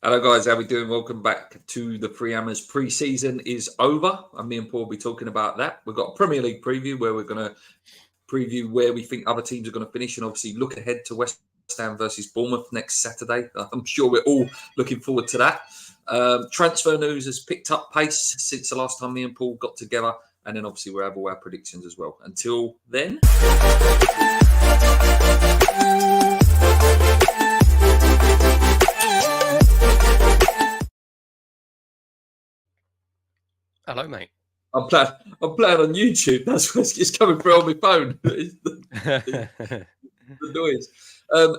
Hello guys, how we doing? Welcome back to the Free Hammers. Pre-season is over, and me and Paul will be talking about that. We've got a Premier League preview where we're going to preview where we think other teams are going to finish, and obviously look ahead to West Ham versus Bournemouth next Saturday. I'm sure we're all looking forward to that. Transfer news has picked up pace since the last time me and Paul got together, and then obviously we'll have all our predictions as well. Until then. Hello, mate. I'm playing on YouTube. That's what's just coming through on my phone. the noise.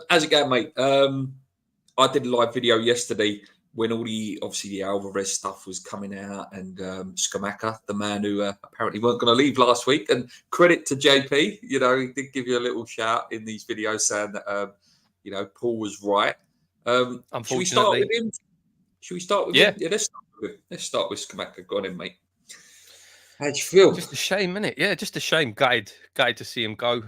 How's it going, mate? I did a live video yesterday when all the Alvarez stuff was coming out, and Scamacca, the man who apparently weren't going to leave last week. And credit to JP, he did give you a little shout in these videos saying that Paul was right. Unfortunately, should we start with him? Yeah. Yeah, let's start with Scamacca. Go on in, mate. How'd you feel? Just a shame, innit? Yeah, just a shame. Gutted to see him go.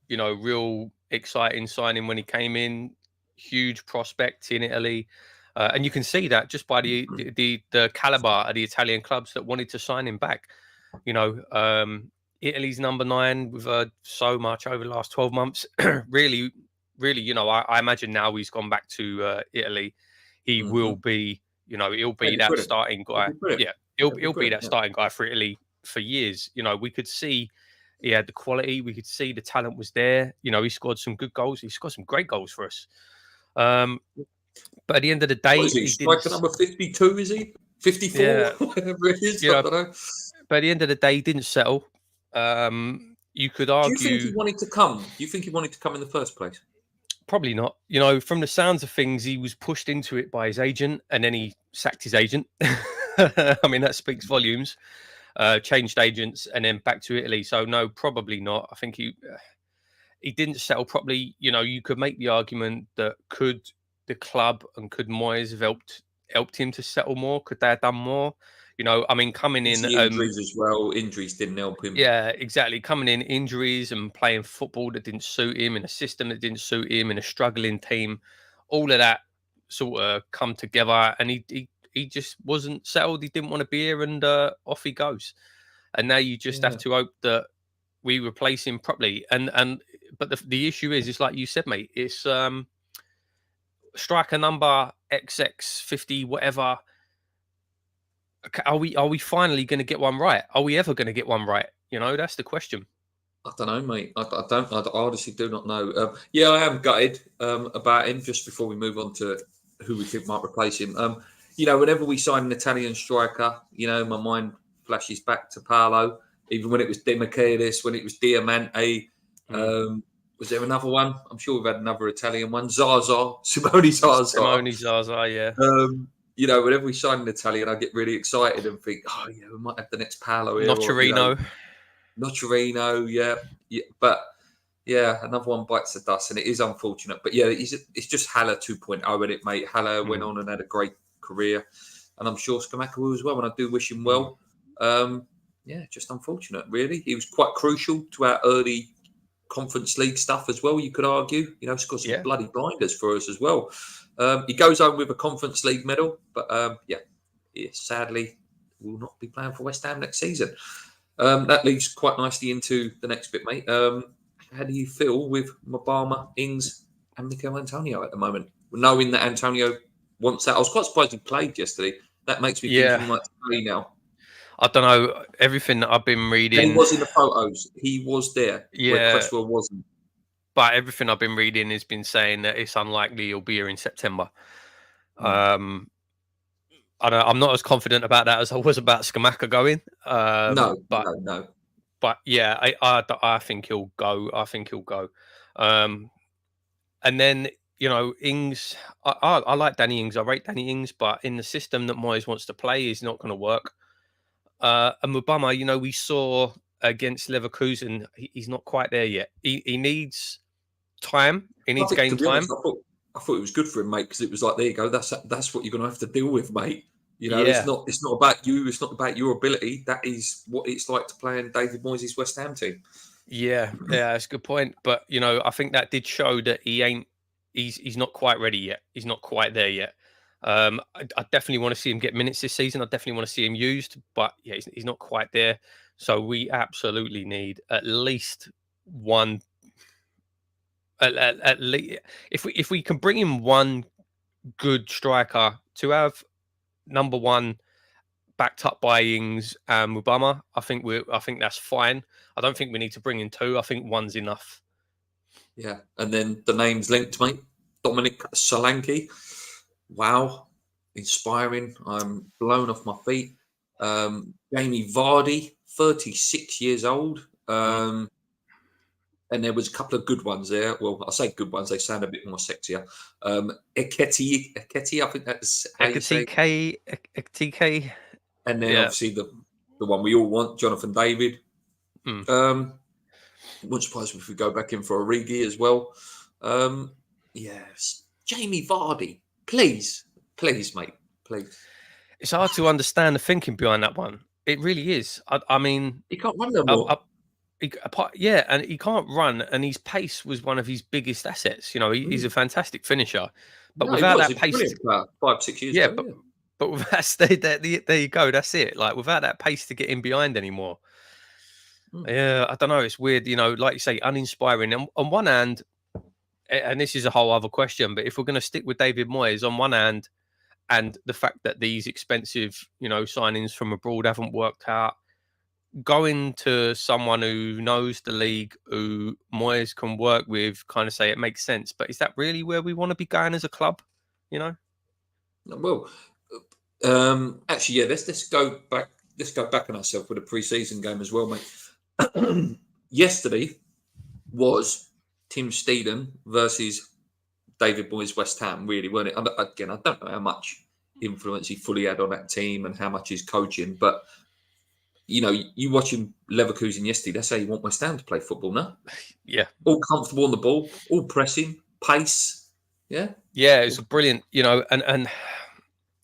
Real exciting signing when he came in. Huge prospect in Italy, and you can see that just by the caliber of the Italian clubs that wanted to sign him back. Italy's number 9. We've heard so much over the last 12 months. really, I imagine now he's gone back to Italy. He will be, he'll be that starting guy. Yeah, he'll be that starting guy for Italy for years. We could see he had the quality. We could see the talent was there. He scored some good goals. He scored some great goals for us. But at the end of the day, what is he striker number 52? Is he 54? Yeah. Whatever it is. I don't know. But at the end of the day, he didn't settle. You could argue. Do you think he wanted to come? Do you think he wanted to come in the first place? Probably not. From the sounds of things, he was pushed into it by his agent, and then he sacked his agent. I mean, that speaks volumes. Changed agents and then back to Italy. So no, probably not. I think he didn't settle properly. You could make the argument that could the club and could Moyes have helped him to settle more? Could they have done more? Coming in injuries as well. Injuries didn't help him. Yeah, exactly. Coming in, injuries and playing football that didn't suit him, in a system that didn't suit him, in a struggling team. All of that sort of come together, and he just wasn't settled. He didn't want to be here, and off he goes. And now you just have to hope that we replace him properly. But the issue is like you said, mate. It's striker number XX50 whatever. Are we finally going to get one right? Are we ever going to get one right? That's the question. I don't know, mate. I honestly do not know. I am gutted about him. Just before we move on to who we think might replace him. Whenever we sign an Italian striker, my mind flashes back to Paolo. Even when it was De Michelis, when it was Diamante. Was there another one? I'm sure we've had another Italian one. Simone Zaza. Yeah. Whenever we sign an Italian, I get really excited and think, we might have the next Paolo here. Nocerino, yeah. But another one bites the dust, and it is unfortunate. But it's just Hollah 2.0 in it, mate. Hollah went on and had a great career, and I'm sure Scamacca will as well, and I do wish him well. Just unfortunate, really. He was quite crucial to our early Conference League stuff as well, you could argue. He's got some bloody blinders for us as well. He goes home with a Conference League medal, but sadly will not be playing for West Ham next season. That leads quite nicely into the next bit, mate. How do you feel with Mabama, Ings, and Mikel Antonio at the moment? Knowing that Antonio wants that. I was quite surprised he played yesterday. That makes me think he might play now. I don't know. Everything that I've been reading... And he was in the photos. He was there where Cresswell wasn't. But everything I've been reading has been saying that it's unlikely he'll be here in September. I'm not as confident about that as I was about Scamacca going. No. But I think he'll go. And then, Ings, I like Danny Ings. I rate Danny Ings, but in the system that Moyes wants to play, he's not going to work. And Mubama, we saw against Leverkusen, he's not quite there yet. He needs time. He needs game time. I thought it was good for him, mate, because it was like, there you go. That's what you're going to have to deal with, mate. It's not about you. It's not about your ability. That is what it's like to play in David Moyes' West Ham team. Yeah, that's a good point. But, I think that did show that he ain't he's not quite ready yet. He's not quite there yet. I definitely want to see him get minutes this season. I definitely want to see him used, but yeah, he's not quite there. So we absolutely need at least one. At least if we can bring in one good striker to have number one backed up by Ings and Mubama, I think that's fine. I don't think we need to bring in two. I think one's enough. Yeah, and then the names linked, mate. Dominic Solanke. Wow, inspiring. I'm blown off my feet. Jamie Vardy, 36 years old. And there was a couple of good ones there. Well, I say good ones; they sound a bit more sexier. Eketi, I think that's how you say it. TK. And then obviously the one we all want, Jonathan David. Wouldn't surprise me if we go back in for Origi as well. Yes, Jamie Vardy, please, mate, please. It's hard to understand the thinking behind that one. It really is. I mean, he can't run no more. And he can't run, and his pace was one of his biggest assets. You know, he's a fantastic finisher, but without that pace, 5-6 years ago. But without there you go. That's it. Like without that pace to get in behind anymore. Yeah, I don't know. It's weird. You know, like you say, uninspiring. And on one hand, and this is a whole other question, but if we're going to stick with David Moyes, on one hand, and the fact that these expensive, signings from abroad haven't worked out, going to someone who knows the league, who Moyes can work with, kind of say it makes sense. But is that really where we want to be going as a club? Well, actually, yeah. Let's go back. Let's go back on ourselves with a pre-season game as well, mate. Yesterday was Tim Steedon versus David Moyes West Ham, really, weren't it? Again, I don't know how much influence he fully had on that team and how much he's coaching, but you watching Leverkusen yesterday, that's how you want West Ham to play football, no? Yeah. All comfortable on the ball, all pressing, pace. Yeah. Yeah, it's brilliant, and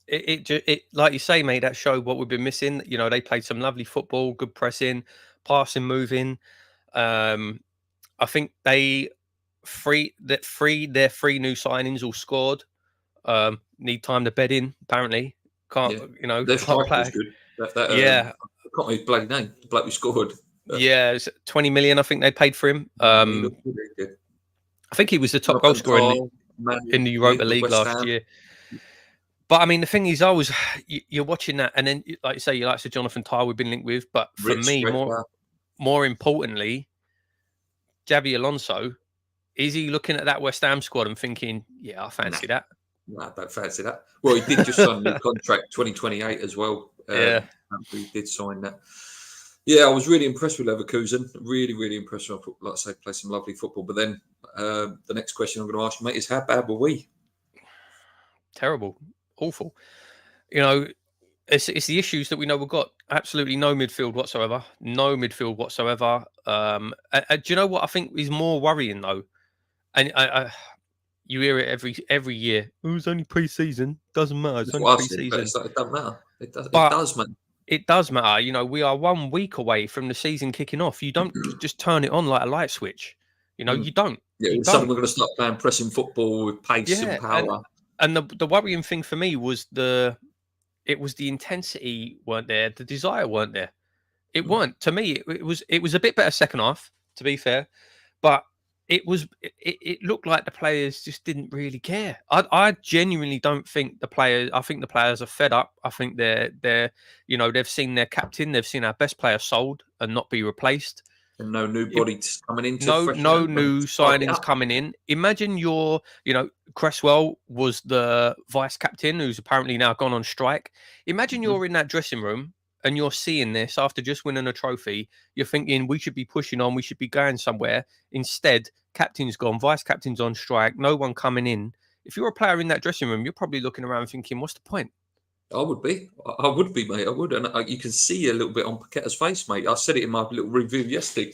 it like you say, mate, that showed what we've been missing. They played some lovely football, good pressing, passing, moving. I think their three new signings all scored. Need time to bed in, apparently. Their strike was good. I can't remember his bloody name. The bloke who scored. It's 20 million, I think they paid for him. He looked really good. I think he was the top goal scorer in the Europa League last year. But I mean, the thing is, you're watching that, and then, like you say, you like Sir Jonathan Tah we've been linked with. But for me, more importantly, Xabi Alonso, is he looking at that West Ham squad and thinking, yeah, I fancy that? No, I don't fancy that. Well, he did just sign a new contract, 2028 as well. He did sign that. Yeah, I was really impressed with Leverkusen. Really, really impressed. Like I say, play some lovely football. But then the next question I'm going to ask you, mate, is how bad were we? Terrible. Awful. It's the issues that we know we've got. Absolutely no midfield whatsoever. Do you know what I think is more worrying, though? And you hear it every year. Oh, it's only pre-season. Doesn't matter. It's only pre-season. It doesn't matter. It does, man. It does matter. We are 1 week away from the season kicking off. You don't just turn it on like a light switch. You don't. Yeah, suddenly we're going to start playing pressing football with pace and power. And the worrying thing for me was the intensity weren't there, the desire weren't there. It weren't. To me, it was a bit better second half, to be fair, but it looked like the players just didn't really care. I genuinely don't think the players. I think the players are fed up. I think they're they've seen their captain, they've seen our best player sold and not be replaced. And no new bodies coming in. No new signings coming in. Imagine Cresswell was the vice captain who's apparently now gone on strike. Imagine you're in that dressing room and you're seeing this after just winning a trophy. You're thinking we should be pushing on, we should be going somewhere. Instead, captain's gone, vice captain's on strike, no one coming in. If you're a player in that dressing room, you're probably looking around thinking, what's the point? I would be, mate. I would, and you can see a little bit on Paqueta's face, mate. I said it in my little review yesterday.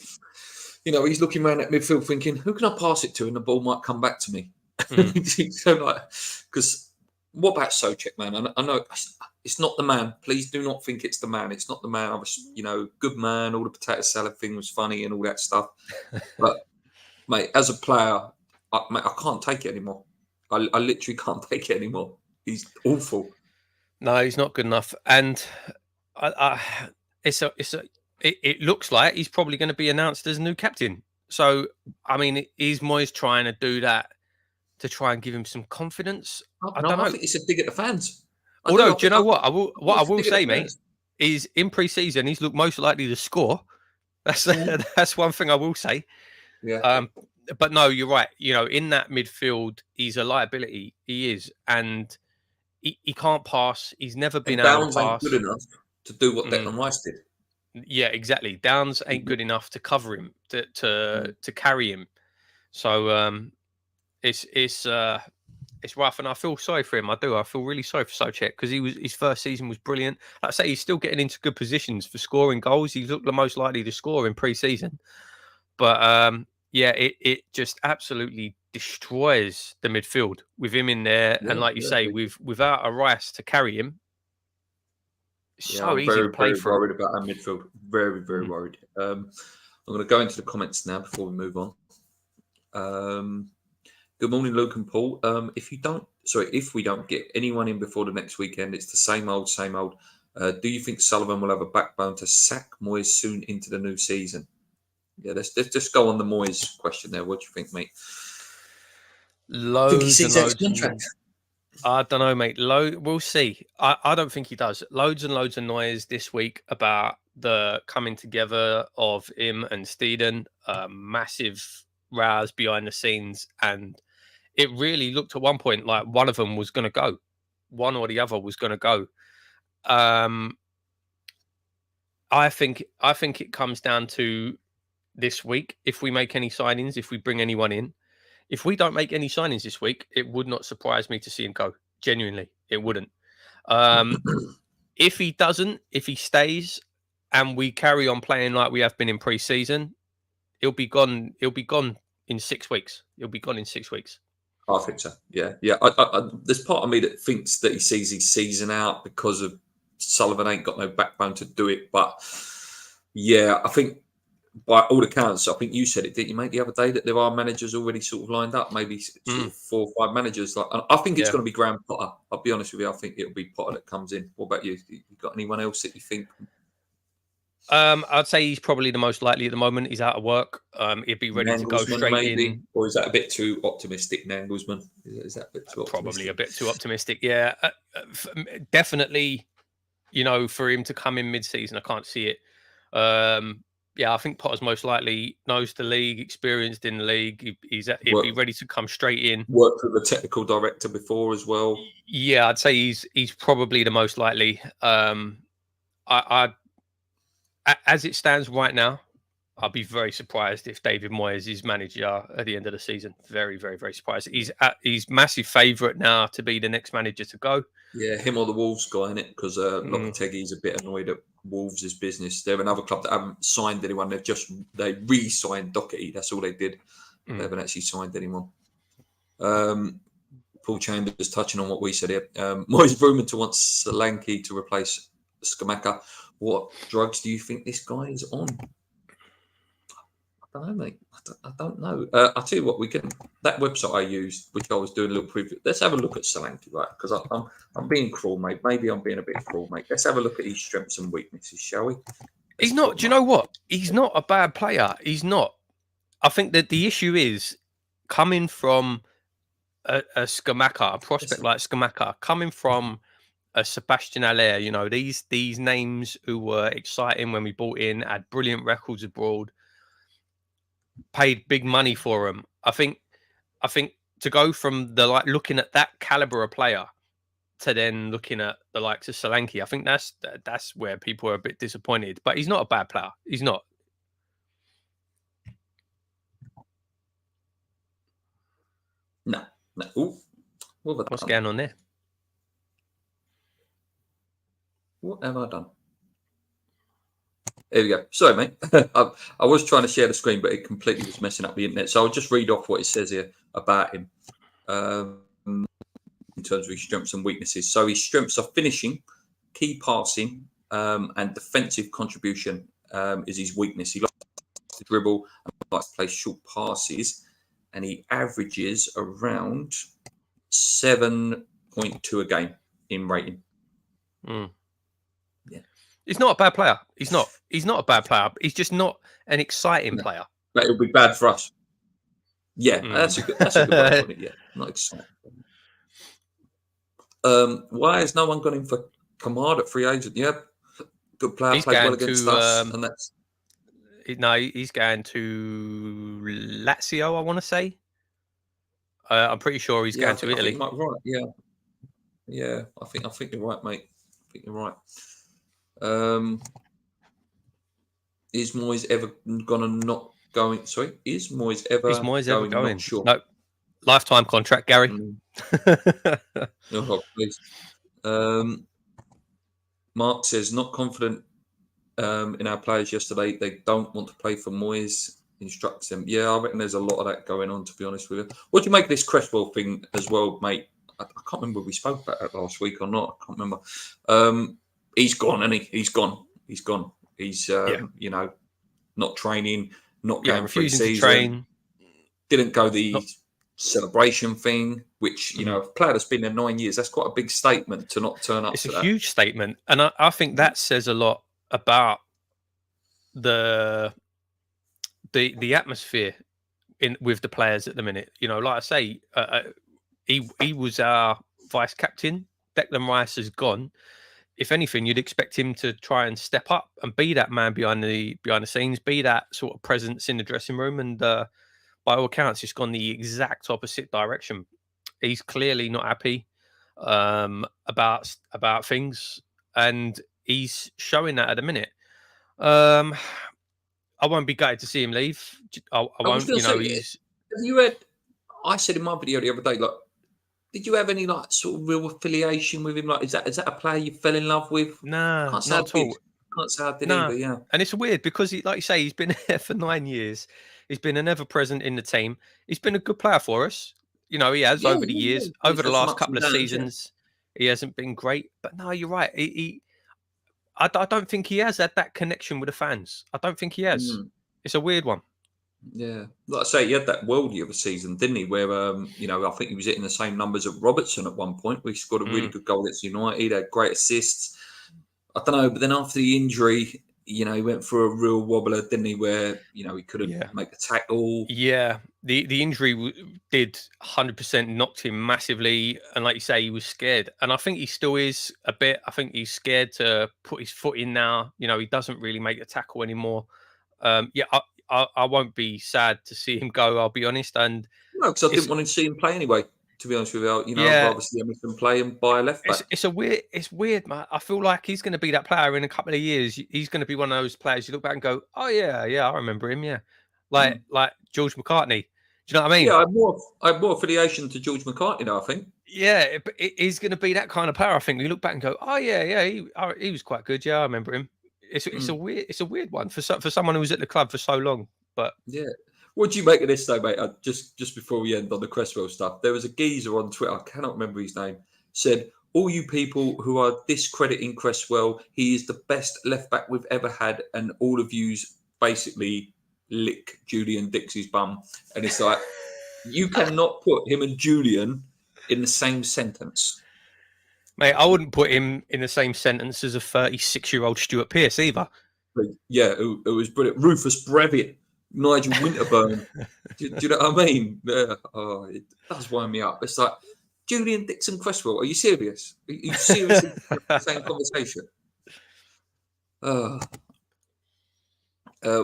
He's looking around at midfield, thinking, "Who can I pass it to?" And the ball might come back to me. Because what about Souček, man? I know it's not the man. Please do not think it's the man. It's not the man. I was, good man. All the potato salad thing was funny and all that stuff. But, mate, as a player, Mate, I can't take it anymore. I literally can't take it anymore. He's awful. No, he's not good enough. And it looks like he's probably going to be announced as new captain. So, I mean, is Moyes trying to do that to try and give him some confidence? I don't know. I think it's a dig at the fans. Although, do you know what? I will say, mate, fans. is in pre-season he's looked most likely to score. That's one thing I will say. Yeah. But no, you're right. You know, in that midfield, he's a liability. He is, and he can't pass. He's never been able to Downs pass. ain't good enough to do what Declan Rice did. Yeah, exactly. Downs ain't good enough to cover him, to carry him. So it's rough, and I feel sorry for him. I do. I feel really sorry for Soucek because his first season was brilliant. Like I say, he's still getting into good positions for scoring goals. He's looked the most likely to score in pre-season, but yeah, it just absolutely destroys the midfield with him in there, and like you say, without a Rice to carry him. So I'm easy very, to play very through. worried about our midfield. Very, very worried. I'm going to go into the comments now before we move on. Good morning, Luke and Paul. If we don't get anyone in before the next weekend, it's the same old, same old. Do you think Sullivan will have a backbone to sack Moyes soon into the new season? Yeah, let's just go on the Moyes question there. What do you think, mate? Loads I think he sees and his contract. I don't know, mate. We'll see. I don't think he does. Loads and loads of noise this week about the coming together of him and Steeden. Massive rows behind the scenes, and it really looked at one point like one of them was going to go. One or the other was going to go. I think it comes down to this week. If we make any signings, if we bring anyone in. If we don't make any signings this week, it would not surprise me to see him go. Genuinely, it wouldn't. If he doesn't, if he stays, and we carry on playing like we have been in pre-season, he'll be gone. He'll be gone in 6 weeks. He'll be gone in 6 weeks. I think so. Yeah. There's part of me that thinks that he sees his season out because of Sullivan ain't got no backbone to do it. But yeah, I think by all accounts, I think you said it, didn't you, mate, the other day, that there are managers already sort of lined up, maybe sort of 4 or 5 managers. Like, I think it's going to be Graham Potter. I'll be honest with you. I think it'll be Potter that comes in. What about you? You got anyone else that you think? I'd say he's probably the most likely at the moment. He's out of work. He'd be ready to go straight in. Or is that a bit too optimistic, Nagelsmann? Is that a bit too optimistic? Probably a bit too optimistic, yeah. Definitely, for him to come in mid-season, I can't see it. Yeah, I think Potter's most likely knows the league, experienced in the league. He'd be ready to come straight in. Worked with the technical director before as well. Yeah, I'd say he's probably the most likely. As it stands right now, I'll be very surprised if David Moyes is manager at the end of the season. Very, very, very surprised. He's massive favourite now to be the next manager to go. Yeah, him or the Wolves guy, innit? Because Lopetegui's a bit annoyed at Wolves' business. They're another club that haven't signed anyone. They re-signed Doherty. That's all they did. They haven't actually signed anyone. Paul Chambers touching on what we said here. Moyes rumoured to want Solanke to replace Scamacca. What drugs do you think this guy is on? I don't know, mate. I don't know. I'll tell you what, that website I used, which I was doing a little preview. Let's have a look at Solanke, right? Because I'm being cruel, mate. Maybe I'm being a bit cruel, mate. Let's have a look at his strengths and weaknesses, shall we? He's not. Do you know what? He's not a bad player. He's not. I think that the issue is coming from a Scamacca, a prospect like Scamacca, coming from a Sebastian Aller. These names who were exciting when we bought in, had brilliant records abroad. Paid big money for him. I think to go from looking at that caliber of player to then looking at the likes of Solanke, I think that's where people are a bit disappointed. But he's not a bad player. He's not. No. Ooh, what's going on there? What have I done? There we go. Sorry, mate. I was trying to share the screen, but it completely was messing up the internet. So I'll just read off what it says here about him in terms of his strengths and weaknesses. So his strengths are finishing, key passing, and defensive contribution is his weakness. He likes to dribble and likes to play short passes. and he averages around 7.2 a game in rating. Mm. Yeah. He's not a bad player. He's not a bad player. He's just not an exciting player. But it would be bad for us. Yeah, that's a good way to put it. Yeah, not exciting. Why has no one gone in for Kamada, free agent? Yeah, good player, played well against us, and that's. No, he's going to Lazio, I want to say. I'm pretty sure he's going to Italy. I think you might be right. Yeah. I think you're right, mate. I think you're right. Is Moyes ever gonna not going? Sorry, is Moyes ever going? Not sure. No, lifetime contract, Gary. Oh, please. Mark says not confident in our players yesterday. They don't want to play for Moyes. Instructs them. Yeah, I reckon there's a lot of that going on, to be honest with you. What do you make of this Cresswell thing as well, mate? I can't remember if we spoke about that last week or not. I can't remember. He's gone, isn't he? He's gone. He's not training, not going refusing Preseason, to train. Didn't go the celebration thing, which, a player that's been there 9 years, that's quite a big statement to not turn up. It's a huge statement. And I think that says a lot about the atmosphere with the players at the minute. Like I say, he was our vice captain. Declan Rice has gone. If anything, you'd expect him to try and step up and be that man behind the scenes, be that sort of presence in the dressing room. And by all accounts, it's gone the exact opposite direction. He's clearly not happy about things, and he's showing that at the minute. I won't be gutted to see him leave. I won't. He's. Have you had? I said in my video the other day, like, did you have any sort of real affiliation with him? Like, is that a player you fell in love with? Nah, not at all. Can't say I did either. Yeah, and it's weird because like you say, he's been there for 9 years. He's been an ever present in the team. He's been a good player for us. He has over the years, over the last couple of seasons. He hasn't been great, but no, you're right. I don't think he has had that connection with the fans. I don't think he has. It's a weird one. Yeah, like I say, he had that worldie of a season, didn't he? Where I think he was hitting the same numbers as Robertson at one point. We scored a really good goal against United. Had great assists. I don't know, but then after the injury, he went for a real wobbler, didn't he? Where he couldn't make the tackle. Yeah, the injury did 100% knocked him massively, and like you say, he was scared, and I think he still is a bit. I think he's scared to put his foot in now. He doesn't really make the tackle anymore. I won't be sad to see him go. I'll be honest, and no, because I didn't want to see him play anyway. To be honest with you, I'd rather see Emerson play and buy a left back. It's weird, man. I feel like he's going to be that player in a couple of years. He's going to be one of those players you look back and go, "Oh yeah, I remember him." Yeah, like George McCartney. Do you know what I mean? Yeah, I have more affiliation to George McCartney now, I think. Yeah, but he's going to be that kind of player. I think you look back and go, "Oh yeah, he was quite good." Yeah, I remember him. It's a weird one for someone who was at the club for so long. But yeah, what do you make of this though, mate? Just before we end on the Cresswell stuff, there was a geezer on Twitter, I cannot remember his name, said, "All you people who are discrediting Cresswell, he is the best left back we've ever had, and all of yous basically lick Julian Dixie's bum." And it's like, you cannot put him and Julian in the same sentence. Mate, I wouldn't put him in the same sentence as a 36-year-old Stuart Pearce either. Yeah, it was brilliant. Rufus Brevitt, Nigel Winterburn. do you know what I mean? It does wind me up. It's like, Julian Dixon Cresswell, are you serious? Are you seriously having the same conversation?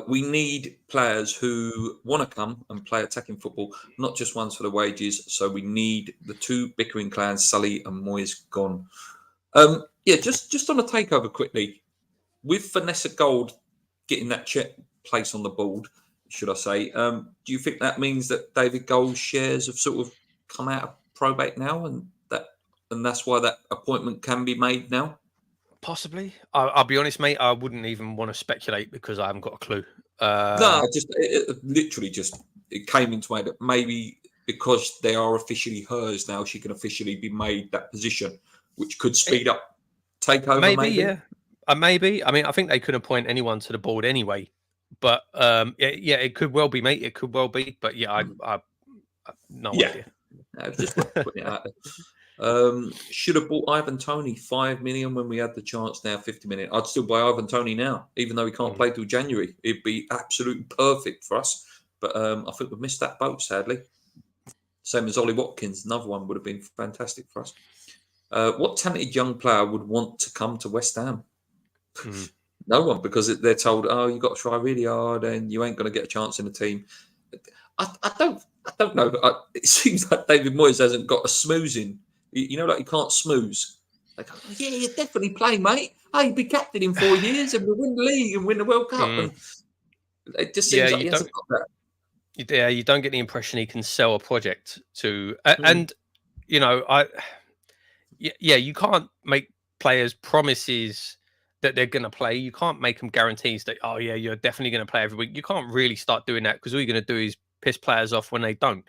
We need players who want to come and play attacking football, not just ones for the wages. So we need the two bickering clans, Sully and Moyes, gone. Just on a takeover quickly, with Vanessa Gold getting that place on the board, should I say, do you think that means that David Gold's shares have sort of come out of probate now, and that's why that appointment can be made now? Possibly. I'll be honest, mate. I wouldn't even want to speculate because I haven't got a clue. No, it literally it came into my head that maybe because they are officially hers now, she can officially be made that position, which could speed up takeover. Maybe. Yeah. Maybe. I mean, I think they could appoint anyone to the board anyway. But it could well be, mate. It could well be. But yeah, No Yeah. idea. No, it was just worth putting it out there. Should have bought Ivan Toney 5 million when we had the chance. Now 50 million. I'd still buy Ivan Toney now, even though he can't play till January. It'd be absolutely perfect for us. But I think we've missed that boat, sadly. Same as Ollie Watkins, another one would have been fantastic for us. What talented young player would want to come to West Ham? No one, because they're told, "Oh, you've got to try really hard, and you ain't going to get a chance in the team." I don't know. It seems like David Moyes hasn't got a smoozing. You know, like he can't smooze. Like, oh, yeah, you definitely play, mate. Hey, you'll be captain in 4 years, and we'll win the league and win the World Cup. And it just seems like he hasn't got that. Yeah, you don't get the impression he can sell a project to, and you know, you can't make players promises that they're going to play. You can't make them guarantees that, oh yeah, you're definitely going to play every week. You can't really start doing that, because all you're going to do is piss players off when they don't.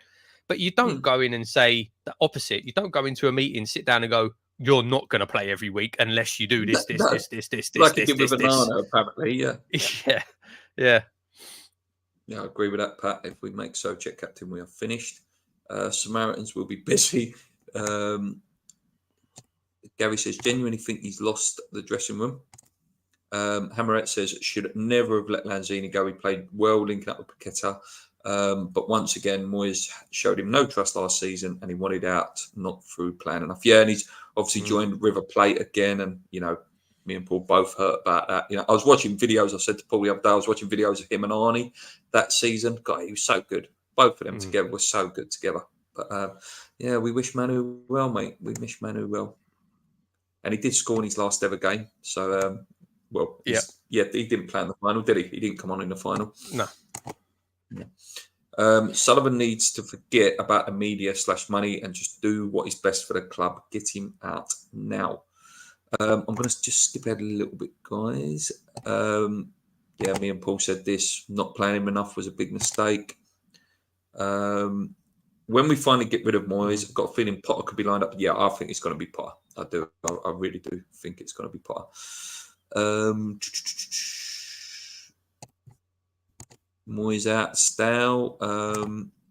But you don't go in and say the opposite. You don't go into a meeting, sit down and go, you're not going to play every week unless you do this. Like he did with Banana, apparently. Yeah. Yeah. Yeah, I agree with that, Pat. If we make Souček captain, we are finished. Samaritans will be busy. Gary says, genuinely think he's lost the dressing room. Hammerette says, should never have let Lanzini go. He played well linking up with Paqueta. But once again, Moyes showed him no trust last season, and he wanted out, not through plan enough. Yeah, and he's obviously joined River Plate again, and, you know, me and Paul both hurt about that. You know, I was watching videos. I said to Paul the other day, I was watching videos of him and Arnie that season. God, he was so good. Both of them together were so good together. But yeah, we wish Manu well, mate. We wish Manu well. And he did score in his last ever game. So, he didn't play in the final, did he? He didn't come on in the final. No. Yeah. Sullivan needs to forget about the media / money and just do what is best for the club. Get him out now. I'm going to just skip ahead a little bit, guys. Yeah, me and Paul said this. Not playing him enough was a big mistake. When we finally get rid of Moyes, I've got a feeling Potter could be lined up. Yeah, I think it's going to be Potter. I do. I really do think it's going to be Potter. Moyes out. Stale.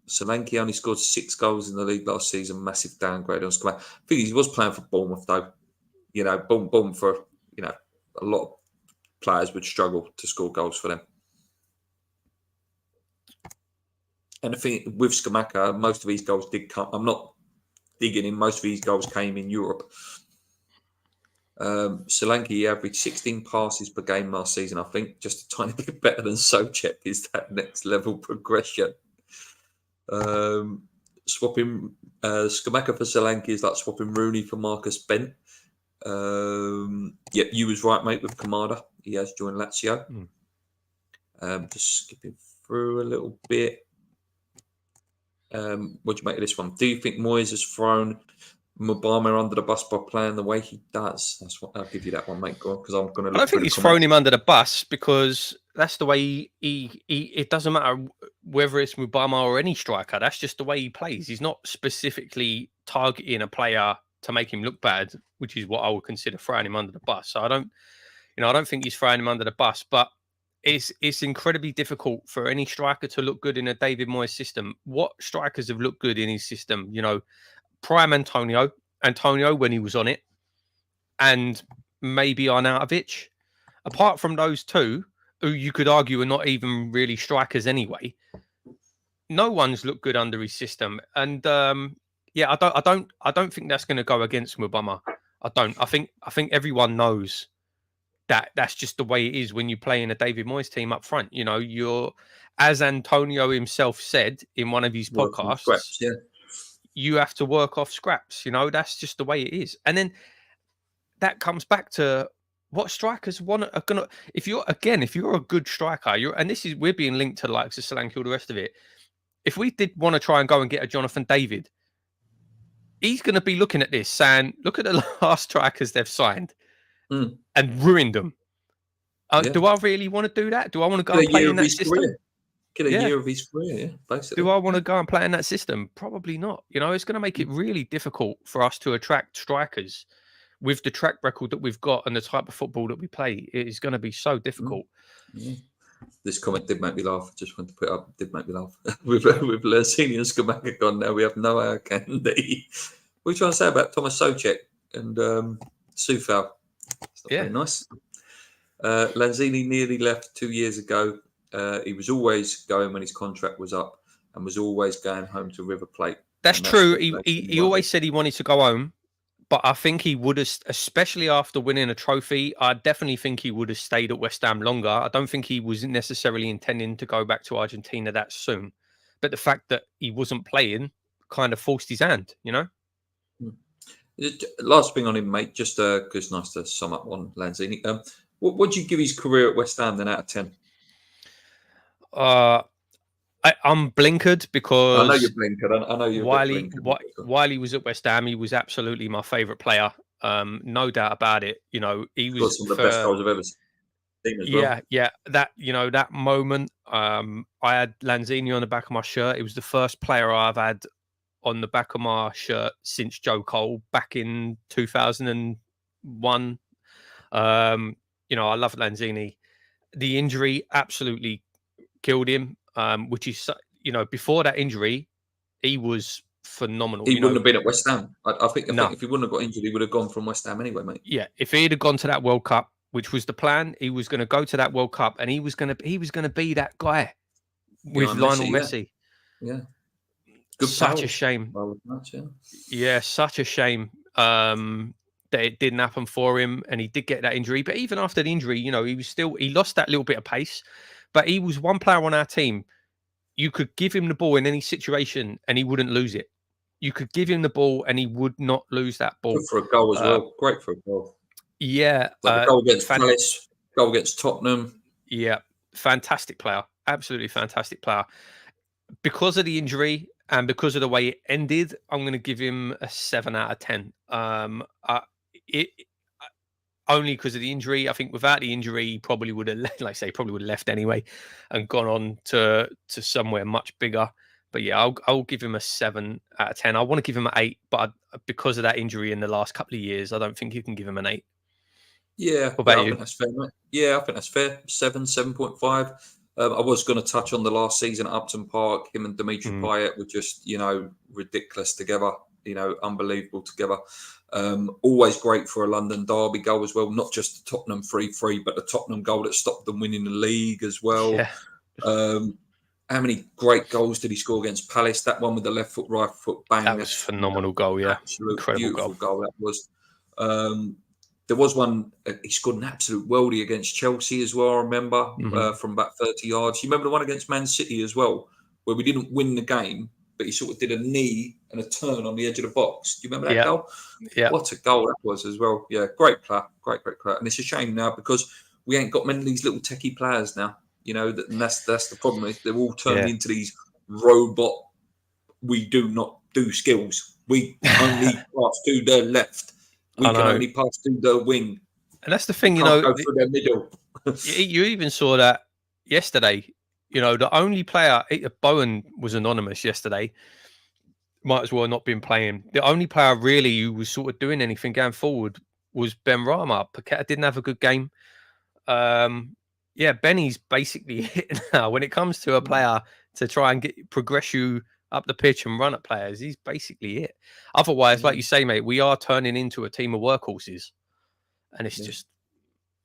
Solanke only scored 6 goals in the league last season. Massive downgrade on Scamacca. I think he was playing for Bournemouth, though. You know, Bournemouth for, you know, a lot of players would struggle to score goals for them. And I think with Scamacca, most of these goals did come. I'm not digging in. Most of these goals came in Europe. Solanke averaged 16 passes per game last season, I think. Just a tiny bit better than Souček is that next level progression. Swapping Scamacca for Solanke is like swapping Rooney for Marcus Bent. Yeah, you was right, mate, with Kamada. He has joined Lazio. Just skipping through a little bit. What do you make of this one? Do you think Moyes has thrown Mubama under the bus by playing the way he does? That's what I'll give you that one, mate. Because I'm going to. I don't think he's thrown him under the bus, because that's the way he. It doesn't matter whether it's Mubama or any striker. That's just the way he plays. He's not specifically targeting a player to make him look bad, which is what I would consider throwing him under the bus. So I don't think he's throwing him under the bus, but it's incredibly difficult for any striker to look good in a David Moyes system. What strikers have looked good in his system? You know, prime Antonio when he was on it, and maybe Arnautovic. Apart from those two, who you could argue are not even really strikers anyway, no one's looked good under his system. And yeah, I don't think that's going to go against Mubama. I don't. I think everyone knows that that's just the way it is when you play in a David Moyes team up front. You know, you're, as Antonio himself said in one of his podcasts, scraps, yeah. You have to work off scraps. You know, that's just the way it is. And then that comes back to what strikers are gonna. If you're a good striker, we're being linked to the likes of Solanke, all the rest of it. If we did want to try and go and get a Jonathan David, he's going to be looking at this saying, look at the last strikers they've signed and ruined them. Do I really want to do that? Do I want to go and play in that system? Get a year of his career, yeah, basically. Do I want to go and play in that system? Probably not. You know, it's going to make it really difficult for us to attract strikers with the track record that we've got and the type of football that we play. It is going to be so difficult. This comment did make me laugh. Just wanted to put it up. Did make me laugh. with Lanzini and Scamacca gone now, we have no air candy. What are you trying to say about Thomas Soucek and Soufal? It's not very nice. Lanzini nearly left 2 years ago. He was always going when his contract was up and was always going home to River Plate. That's true. He always said he wanted to go home, but I think he would have, especially after winning a trophy, I definitely think he would have stayed at West Ham longer. I don't think he was necessarily intending to go back to Argentina that soon. But the fact that he wasn't playing kind of forced his hand, you know? Last thing on him, mate, just because it's nice to sum up on Lanzini. What do you give his career at West Ham then out of 10? I'm blinkered because I know you're blinkered. I know you're while he was at West Ham, he was absolutely my favourite player. No doubt about it. You know, he was some of the best goals I've ever seen as well. Yeah. That moment, I had Lanzini on the back of my shirt. It was the first player I've had on the back of my shirt since Joe Cole back in 2001. I love Lanzini. The injury absolutely killed him. Which is, before that injury, he was phenomenal. He wouldn't have been at West Ham. I think if he wouldn't have got injured, he would have gone from West Ham anyway, mate. Yeah, if he had gone to that World Cup, which was the plan, he was going to go to that World Cup, and he was going to be that guy with Lionel Messi. Yeah. Such a shame. Yeah, such a shame that it didn't happen for him, and he did get that injury. But even after the injury, he lost that little bit of pace. But he was one player on our team. You could give him the ball in any situation and he wouldn't lose it. You could give him the ball and he would not lose that ball. Good for a goal as well. Great for a goal. Yeah. Like the goal against Palace, goal against Tottenham. Yeah. Fantastic player. Absolutely fantastic player. Because of the injury and because of the way it ended, I'm going to give him a 7 out of 10. Only because of the injury. I think without the injury, he probably would have, left anyway and gone on to somewhere much bigger. But yeah, I'll give him a 7 out of 10. I want to give him an 8, but because of that injury in the last couple of years, I don't think you can give him an 8. Yeah, what about you? I think that's fair, mate. Yeah, I think that's fair. 7.5. I was going to touch on the last season at Upton Park. Him and Dimitri Payet were just, ridiculous together. Unbelievable together. Always great for a London derby goal as well. Not just the Tottenham 3-3, but the Tottenham goal that stopped them winning the league as well. Yeah. How many great goals did he score against Palace? That one with the left foot, right foot bang. That was a phenomenal goal, yeah. Absolute beautiful goal that was. There was one, he scored an absolute worldie against Chelsea as well, I remember, from about 30 yards. You remember the one against Man City as well, where we didn't win the game, but he sort of did a knee and a turn on the edge of the box. Do you remember that goal? Yeah. What a goal that was as well. Yeah, great player. Great player. And it's a shame now because we ain't got many of these little techie players now, and that's the problem. They're all turned into these robot, we do not do skills. We only pass to the left. We can only pass to the wing. And that's the thing, go through the middle. You even saw that yesterday. The only player, Bowen was anonymous yesterday, might as well not been playing. The only player really who was sort of doing anything going forward was Ben Rama. Paqueta didn't have a good game. Benny's basically hit now. When it comes to a player to try and progress you up the pitch and run at players, he's basically it. Otherwise, like you say, mate, we are turning into a team of workhorses. And it's just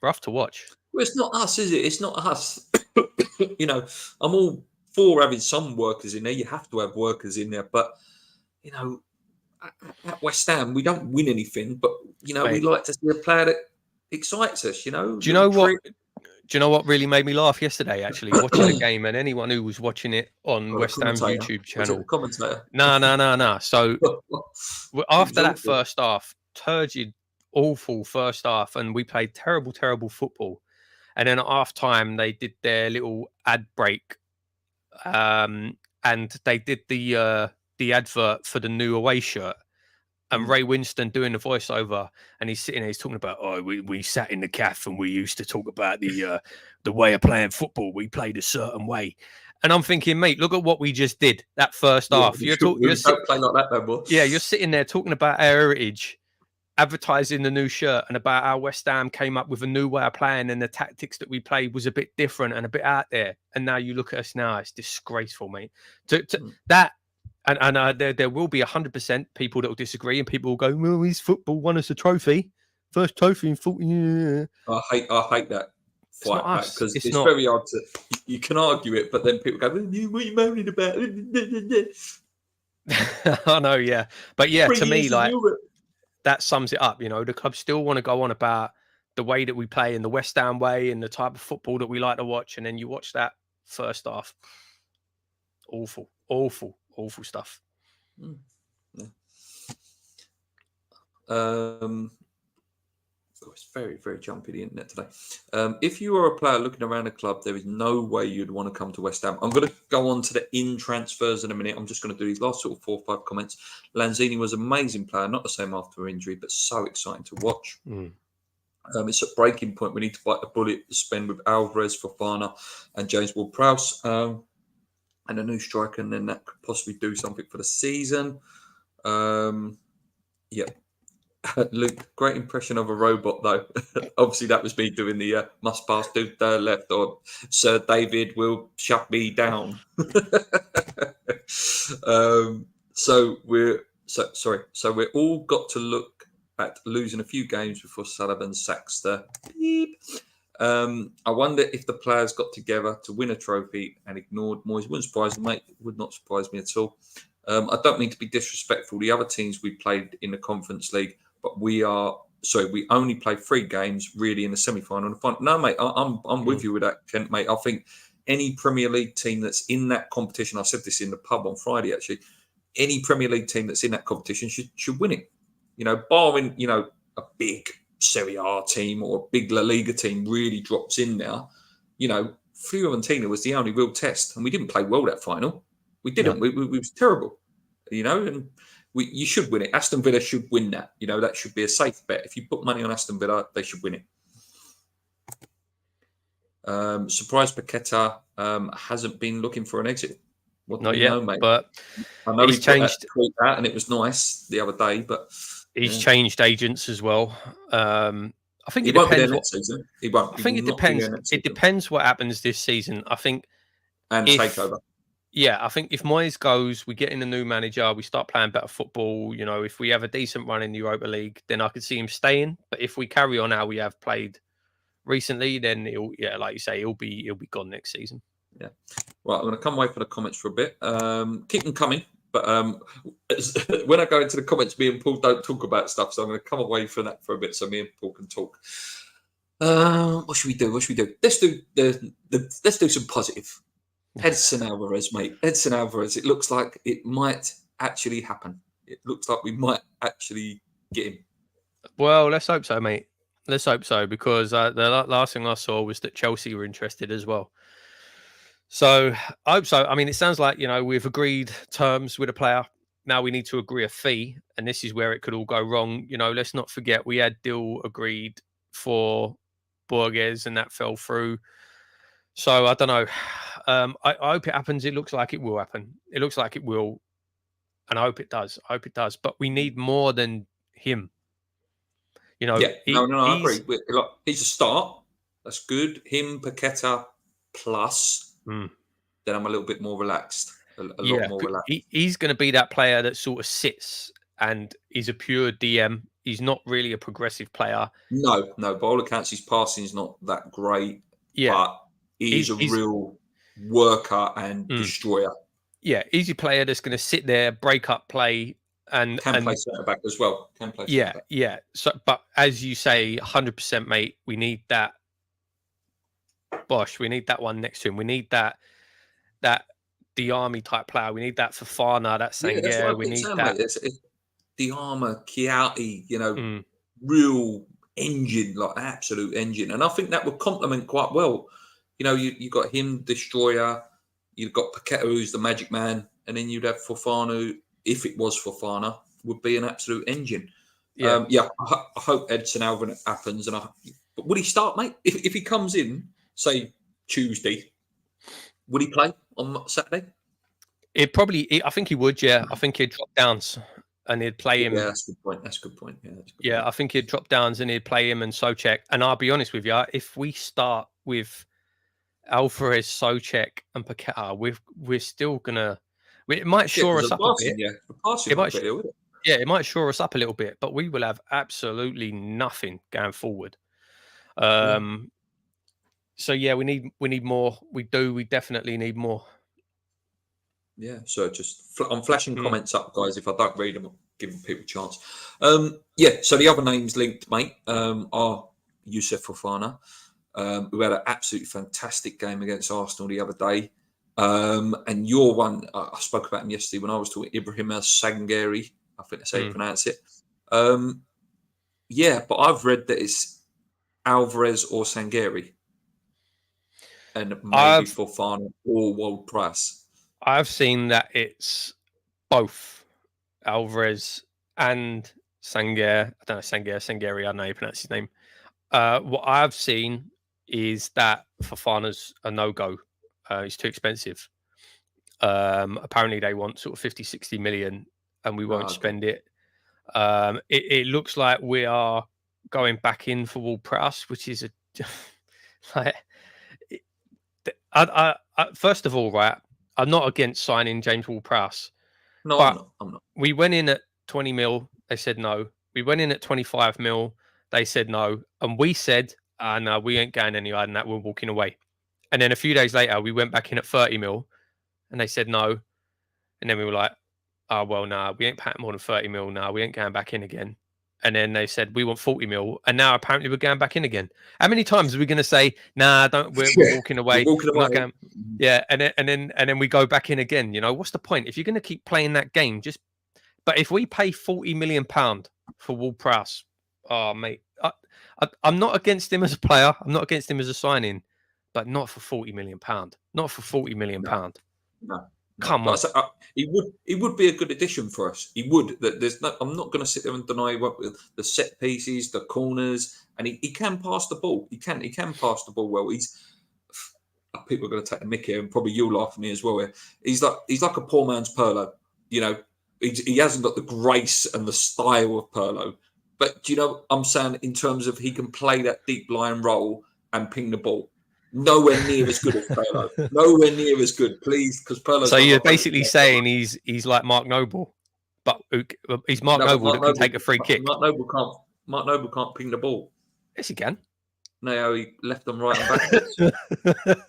rough to watch. Well, it's not us, is it? It's not us. I'm all for having some workers in there. You have to have workers in there. But, at West Ham, we don't win anything. But, we like to see a player that excites us, Do you know what? Do you know what really made me laugh yesterday, actually, watching the game? And anyone who was watching it on West Ham's YouTube channel. Commentator? No. So after that first half, turgid, awful first half, and we played terrible, terrible football. And then at half time, they did their little ad break. And they did the advert for the new away shirt. And Ray Winston doing the voiceover, and he's sitting there, he's talking about, we sat in the cafe and we used to talk about the way of playing football. We played a certain way. And I'm thinking, mate, look at what we just did that first half. Don't play like that, though, boy. Yeah, you're sitting there talking about our heritage, advertising the new shirt and about how West Ham came up with a new way of playing and the tactics that we played was a bit different and a bit out there. And now you look at us now, it's disgraceful, mate. That, and there will be 100% people that will disagree, and people will go, well, his football won us a trophy. First trophy in 40 years. I hate that fight back, because it's not. very hard to. You can argue it, but then people go, "What are you moaning about?" I know, yeah, but yeah, to me, like Europe. that sums it up. You know, the club still want to go on about the way that we play in the West Ham way and the type of football that we like to watch, and then you watch that first half, awful stuff. It's very, very jumpy, the internet today. If you are a player looking around the club, there is no way you'd want to come to West Ham. I'm going to go on to the in transfers in a minute. I'm just going to do these last sort of 4 or 5 comments. Lanzini was an amazing player, not the same after injury, but so exciting to watch. It's a breaking point. We need to bite the bullet to spend with Alvarez, Fofana, and James Ward-Prowse, and a new striker, and then that could possibly do something for the season. Luke, great impression of a robot, though. Obviously, that was me doing the must pass to the left, or Sir David will shut me down. So we're all got to look at losing a few games before Sullivan sacks the beep. I wonder if the players got together to win a trophy and ignored Moyes. Wouldn't surprise me, mate. Would not surprise me at all. I don't mean to be disrespectful. The other teams we played in the Conference League, but we only played 3 games really in the semi-final and the final. No, mate, I'm with you with that, Kent, mate. I think any Premier League team that's in that competition, I said this in the pub on Friday, actually, any Premier League team that's in that competition should win it. You know, barring, a big Serie A team or a big La Liga team really drops in now. Fiorentina was the only real test, and we didn't play well that final. We didn't. No. We was terrible, and you should win it. Aston Villa should win that. That should be a safe bet. If you put money on Aston Villa, they should win it. Surprise Paqueta hasn't been looking for an exit. Not yet, mate. But I know he's changed that, and it was nice the other day, but he's changed agents as well. I think he won't be there next season. He won't. I think it depends. It depends what happens this season. I think takeover. Yeah, I think if Moyes goes, we get in a new manager, we start playing better football. If we have a decent run in the Europa League, then I could see him staying. But if we carry on how we have played recently, then like you say, he'll be gone next season. Yeah. Right, I'm going to come away from the comments for a bit. Keep them coming, but when I go into the comments, me and Paul don't talk about stuff, so I'm going to come away from that for a bit, so me and Paul can talk. What should we do? Let's do some positive. Edson Alvarez, mate. Edson Alvarez. It looks like it might actually happen. It looks like we might actually get him. Well, let's hope so, mate. Let's hope so, because the last thing I saw was that Chelsea were interested as well. So I hope so. I mean, it sounds like, we've agreed terms with a player. Now we need to agree a fee, and this is where it could all go wrong. Let's not forget we had deal agreed for Borges, and that fell through. So I don't know. I hope it happens. It looks like it will happen. It looks like it will. And I hope it does. But we need more than him. I agree. He's a start. That's good. Him, Paqueta, plus. Then I'm a little bit more relaxed. A lot more relaxed. He's going to be that player that sort of sits and he's a pure DM. He's not really a progressive player. No. By all accounts, his passing is not that great. Yeah. But he's a real worker and destroyer. Yeah, easy player that's going to sit there, break up play, and play centre back as well. Yeah. So, but as you say, 100%, mate. We need that. Bosh, we need that one next to him. We need that Diarmi type player. We need that Fofana. That Senghir. We need that. It's Diarmi, Chiati. Real engine, like an absolute engine, and I think that would complement quite well. You got him, destroyer. You've got Paqueta, who's the magic man, and then you'd have Fofana, if it was Fofana, would be an absolute engine. Yeah, I hope Edson Alvarez happens, but would he start, mate? If he comes in, say Tuesday, would he play on Saturday? I think he would. Yeah, I think he'd drop downs. and he'd play him. Yeah, that's a good point. That's a good point. Yeah, I think he'd drop downs and he'd play him and Souček. And I'll be honest with you, if we start with Alvarez, Souček, and Paqueta, we're still gonna. It might shore us up a bit. Yeah, the passing might be, yeah, it might shore us up a little bit, but we will have absolutely nothing going forward. So yeah, we need more. We definitely need more. Yeah, so I'm flashing comments up, guys. If I don't read them, I'm giving people a chance. Yeah, so the other names linked, mate, are Youssef Fofana, who had an absolutely fantastic game against Arsenal the other day. And your one, I spoke about him yesterday when I was talking Ibrahim Sangari. I think that's how you pronounce it. Yeah, but I've read that it's Alvarez or Sangari. And maybe Fofana or World Price. I've seen that it's both Alvarez and Sangari. I don't know, Sangari, I don't know how you pronounce his name. What I've seen is that Fofana's a no-go. He's too expensive. Apparently they want sort of 50, 60 million and we won't spend it. It looks like we are going back in for Ward Prowse, which is first of all, right, I'm not against signing James Ward-Prowse. No, I'm not. We went in at 20 mil. They said no. We went in at 25 mil. They said no. And we said, no, we ain't going any higher than that. We're walking away. And then a few days later, we went back in at 30 mil. And they said no. And then we were like, oh, well, no, we ain't paying more than 30 mil. No, we ain't going back in again. And then they said, we want 40 mil. And now apparently we're going back in again. How many times are we going to say, nah, we're walking away. We're walking away. Yeah. And then we go back in again. You know, what's the point? If you're going to keep playing that game, but if we pay £40 million for Ward-Prowse, oh, mate, I'm not against him as a player. I'm not against him as a signing, but not for £40 million. Not for £40 million. No. Come on. He would be a good addition for us. He would. I'm not going to sit there and deny what the set pieces, the corners, and he can pass the ball. He can pass the ball well. People are going to take the mick here, and probably you'll laugh at me as well. He's like a poor man's Pirlo. You know, he hasn't got the grace and the style of Pirlo. But do you know, I'm saying in terms of he can play that deep line role and ping the ball. Nowhere near as good as Pirlo. Nowhere near as good, please, because Pirlo. So you're basically saying he's like Mark Noble, but he's Mark Noble that can take a free kick. Mark Noble can't ping the ball. Yes, he can. No, he left and right and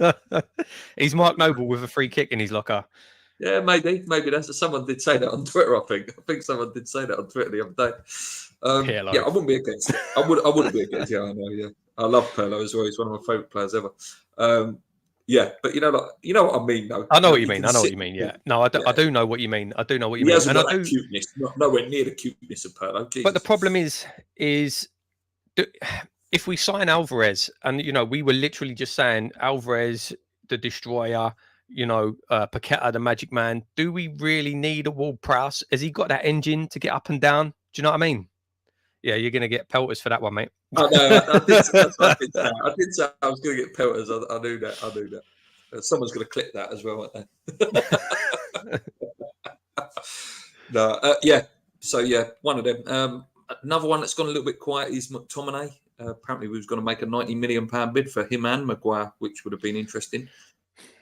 backwards. He's Mark Noble with a free kick in his locker. Yeah, maybe someone did say that on Twitter. I think someone did say that on Twitter the other day. Yeah, I wouldn't be against it. I wouldn't be against it. Yeah, I know. Yeah, I love Pirlo as well. He's one of my favourite players ever. Yeah, but you know what I mean, though. I know what you mean. Yeah, no, I do know what you mean. I do know what you mean. He hasn't got that cuteness. Nowhere near the cuteness of Pirlo. Jesus. But the problem is if we sign Alvarez, and we were literally just saying Alvarez, the destroyer. Paqueta, the magic man. Do we really need a Ward-Prowse? Has he got that engine to get up and down? Do you know what I mean? Yeah, you're going to get pelters for that one, mate. I know. I did say I was going to get pelters. I knew that. Someone's going to clip that as well, aren't they? No, yeah. So yeah, one of them. Another one that's gone a little bit quiet is McTominay. Apparently, we was going to make a £90 million bid for him and Maguire, which would have been interesting.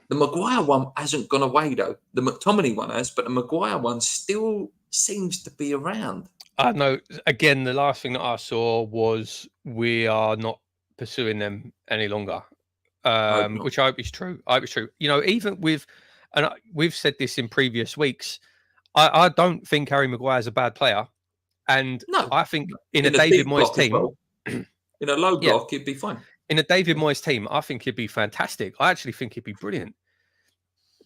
The Maguire one hasn't gone away, though. The McTominay one has, but the Maguire one still seems to be around. I know. Again, the last thing that I saw was we are not pursuing them any longer, which I hope is true. Even with, and we've said this in previous weeks, I don't think Harry Maguire is a bad player. And I think in a David Moyes team, well, in a low block, he'd be fine. In a David Moyes team, I think he'd be fantastic. I actually think he'd be brilliant.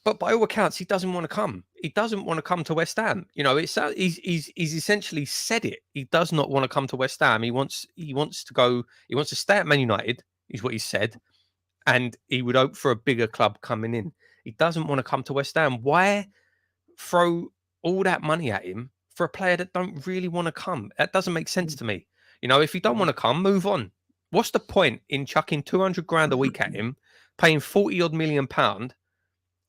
But by all accounts, he doesn't want to come. He doesn't want to come to West Ham. He's essentially said it. He does not want to come to West Ham. He wants to go. He wants to stay at Man United, is what he said, and he would hope for a bigger club coming in. He doesn't want to come to West Ham. Why throw all that money at him for a player that don't really want to come? That doesn't make sense to me. If you don't want to come, move on. What's the point in chucking 200 grand a week at him, paying 40 odd £40 million,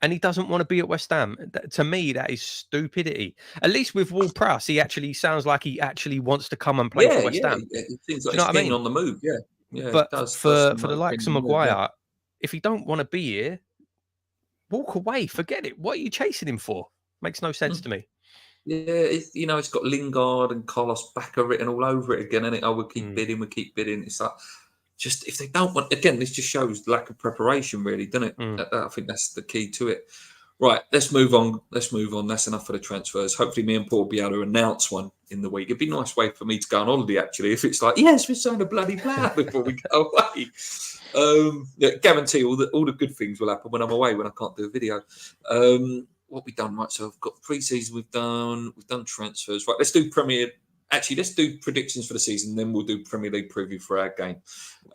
and he doesn't want to be at West Ham. To me, that is stupidity. At least with Ward-Prowse, he actually sounds like he actually wants to come and play for West Ham. It seems Do like you know he's what I keen mean? on the move. Yeah, it But does for seem the like he's likes keen of on the move, yeah. Maguire, if he don't want to be here, walk away. Forget it. What are you chasing him for? Makes no sense to me. Yeah, it's got Lingard and Carlos Bacca written all over it again, and it. Oh, we keep bidding. It's like, just if they don't want, again, this just shows lack of preparation, really, doesn't it? I think that's the key to it. Right, let's move on. That's enough for the transfers. Hopefully, me and Paul will be able to announce one in the week. It'd be a nice way for me to go on holiday, actually, if it's like, yes, we signed a bloody player before we go away. Guarantee all the good things will happen when I'm away, when I can't do a video. What we done, right? So I've got pre-season. We've done transfers. Right, let's do let's do predictions for the season. Then we'll do Premier League preview for our game.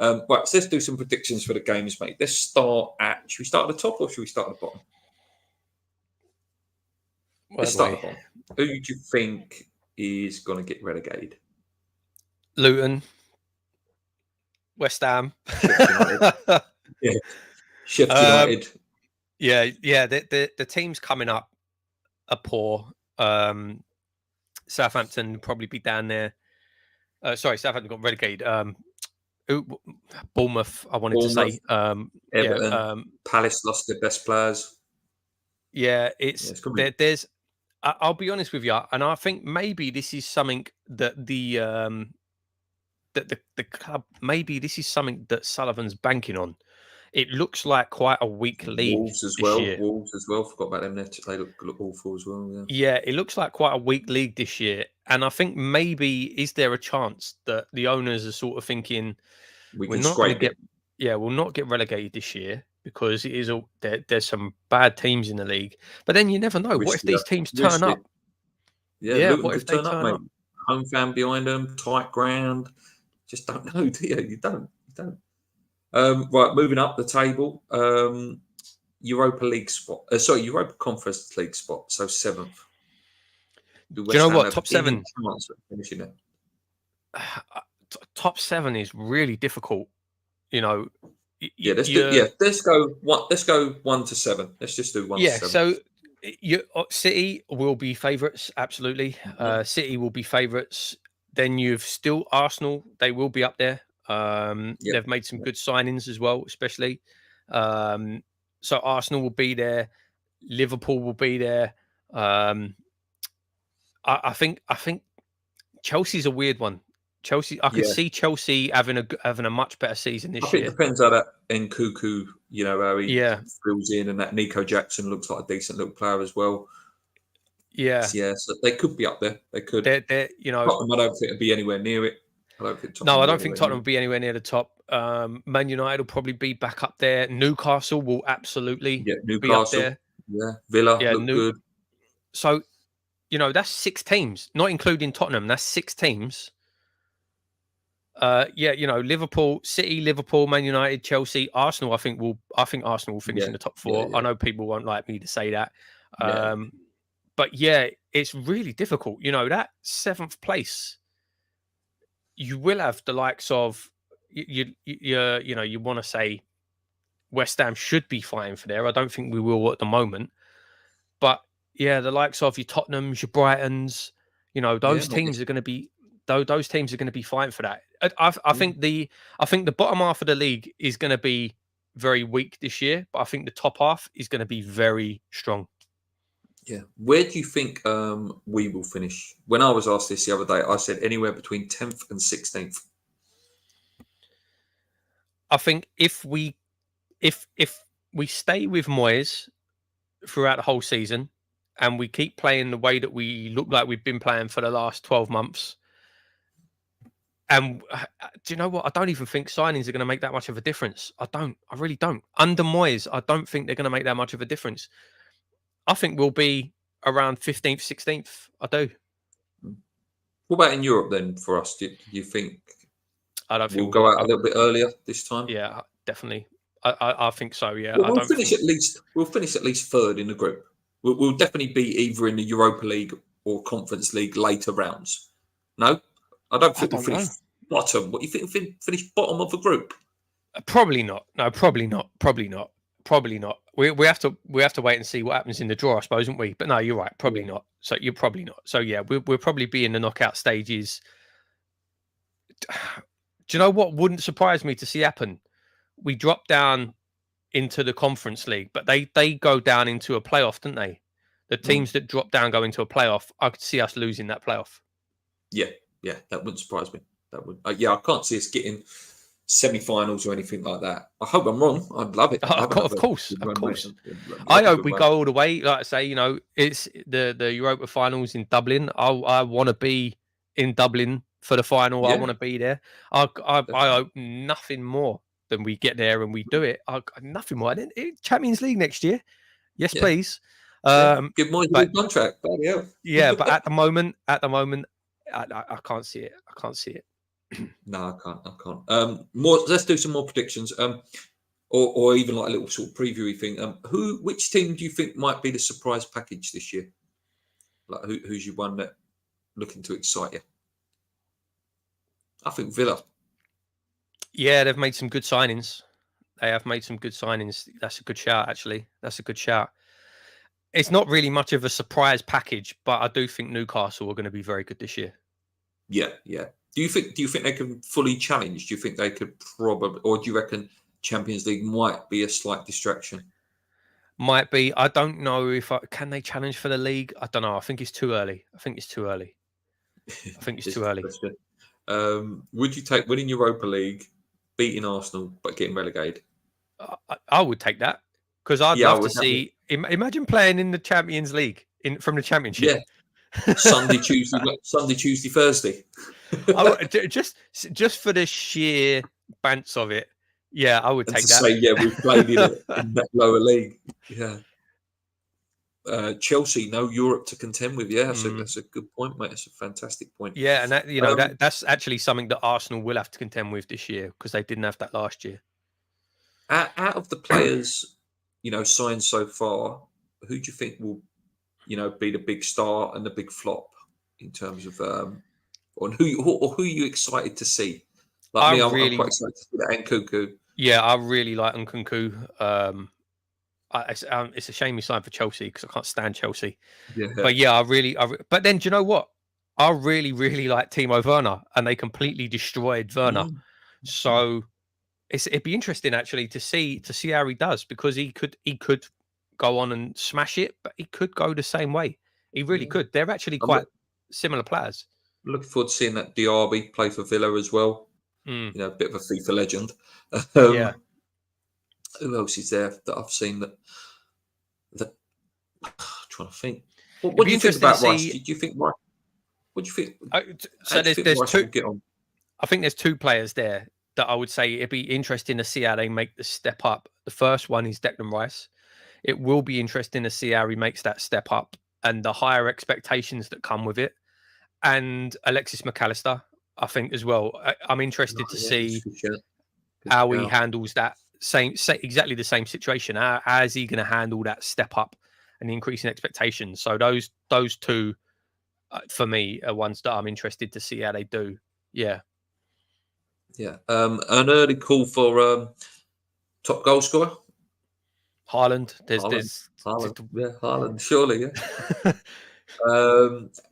Right, so let's do some predictions for the games, mate. Let's start should we start at the top or should we start at the bottom? Let's start at the bottom. Who do you think is going to get relegated? Luton, West Ham, Sheffield United. Yeah. The teams coming up are poor. Southampton will probably be down there. Southampton got relegated. Bournemouth, I wanted to say. Everton, Palace lost their best players. Yeah, there's. I'll be honest with you, and I think maybe this is something that the club, maybe this is something that Sullivan's banking on. It looks like quite a weak league. Wolves as well. Forgot about them. They look awful as well. Yeah, it looks like quite a weak league this year. And I think maybe is there a chance that the owners are sort of thinking we're not going to we'll not get relegated this year because it is there's some bad teams in the league. But then you never know. What if these teams turn up? Yeah, what if they turn up? Home fan behind them, tight ground. Just don't know, do you? You don't. Right, moving up the table, Europa Conference League spot, so 7th. Do you know what? Top 7. Top 7 is really difficult. Let's go 1 to 7. Let's just do 1 to 7. So City will be favourites, absolutely. City will be favourites. Then you've still Arsenal. They will be up there. They've made some good signings as well, especially. So Arsenal will be there. Liverpool will be there. I think Chelsea's a weird one. Chelsea, I could see Chelsea having a much better season this year. It depends how that Nkunku, how he fills in, and that Nico Jackson looks like a decent little player as well. Yeah, so they could be up there. They could. Tottenham, I don't think it'd be anywhere near it. I don't think Tottenham will be anywhere near the top. Man United will probably be back up there. Newcastle will absolutely be up there. Yeah, Villa look good. So, that's 6 teams, not including Tottenham. That's 6 teams. Liverpool, City, Liverpool, Man United, Chelsea, Arsenal. I think Arsenal will finish in the top 4. I know people won't like me to say that. But it's really difficult. That 7th place. You will have the likes of you want to say West Ham should be fighting for there. I don't think we will at the moment, but the likes of your Tottenhams, your Brightons, those teams are going to be fighting for that. I think the bottom half of the league is going to be very weak this year, but I think the top half is going to be very strong. Yeah. Where do you think we will finish? When I was asked this the other day, I said anywhere between 10th and 16th. I think if we stay with Moyes throughout the whole season and we keep playing the way that we look like we've been playing for the last 12 months, and do you know what? I don't even think signings are going to make that much of a difference. I really don't. Under Moyes, I don't think they're going to make that much of a difference. I think we'll be around 15th, 16th. I do. What about in Europe then for us? Do you think we'll go out a little bit earlier this time? Yeah, definitely. I think so, yeah. Well, we'll finish at least 3rd in the group. We'll definitely be either in the Europa League or Conference League later rounds. No? I don't think we'll finish bottom. What do you think? We'll finish bottom of the group? Probably not. No, probably not. we have to wait and see what happens in the draw, I suppose, won't we? But no, you're right. Probably not. So you're probably not. So yeah, we'll probably be in the knockout stages. Do you know what wouldn't surprise me to see happen? We drop down into the Conference League, but they go down into a playoff, don't they? The teams that drop down go into a playoff. I could see us losing that playoff. Yeah, that wouldn't surprise me. That would. I can't see us getting semi-finals or anything like that. I hope I'm wrong. I'd love it. Of course. I hope we go all the way. Like I say, it's the Europa finals in Dublin. I want to be in Dublin for the final. Yeah. I want to be there. I hope nothing more than we get there and we do it. Nothing more. Champions League next year. Yes, please. Give Moyes a contract. Yeah, but at the moment, I can't see it. I can't see it. No, I can't. Let's do some more predictions. Or even like a little sort of previewy thing. Which team do you think might be the surprise package this year? Like who's your one that looking to excite you? I think Villa. Yeah, they've made some good signings. That's a good shout, actually. That's a good shout. It's not really much of a surprise package, but I do think Newcastle are going to be very good this year. Yeah. Do you think they can fully challenge? Do you think they could probably, or do you reckon Champions League might be a slight distraction? Might be. I don't know can they challenge for the league. I don't know. I think it's too early. Would you take winning Europa League, beating Arsenal, but getting relegated? I would take that because I'd love to see. Imagine playing in the Champions League from the Championship. Yeah. Sunday, Tuesday, Thursday. just for the sheer bants of it. Yeah, I would take that. We've played in that lower league. Yeah. Chelsea, no Europe to contend with. Yeah, so that's a good point, mate. That's a fantastic point. Yeah, and that that's actually something that Arsenal will have to contend with this year because they didn't have that last year. Out of the players, signed so far, who do you think will, be the big star and the big flop in terms of who are you excited to see? Like I'm quite excited to see that Nkunku. Yeah, I really like Nkunku. It's a shame he signed for Chelsea because I can't stand Chelsea. Yeah. But yeah, but then do you know what? I really, really like Timo Werner, and they completely destroyed Werner. So it'd be interesting actually to see how he does because he could go on and smash it, but he could go the same way. He really could. They're actually quite similar players. Looking forward to seeing that Diaby play for Villa as well. A bit of a FIFA legend. Yeah. Who else is there that I've seen that I'm trying to think. What do you think about Rice? Do you think Rice? What do you think? So there's two. I think there's two players there that I would say it'd be interesting to see how they make the step up. The first one is Declan Rice. It will be interesting to see how he makes that step up and the higher expectations that come with it. And Alexis McAllister, I think as well. I'm interested to see how he handles that exactly the same situation. How is he going to handle that step up and the increasing expectations? So those two, for me, are ones that I'm interested to see how they do. Yeah. Yeah. An early call for top goal scorer. Haaland. Haaland, surely, yeah.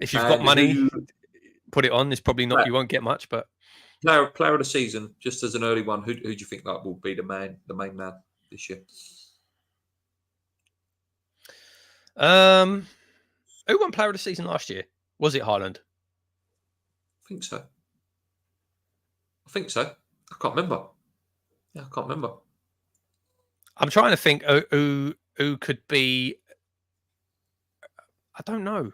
If you've got money, put it on. It's probably not. You won't get much, but player of the season, just as an early one. Who do you think that will be the main man this year? Who won player of the season last year? Was it Haaland? I think so. I can't remember. Yeah, I can't remember. I'm trying to think who could be. I don't know.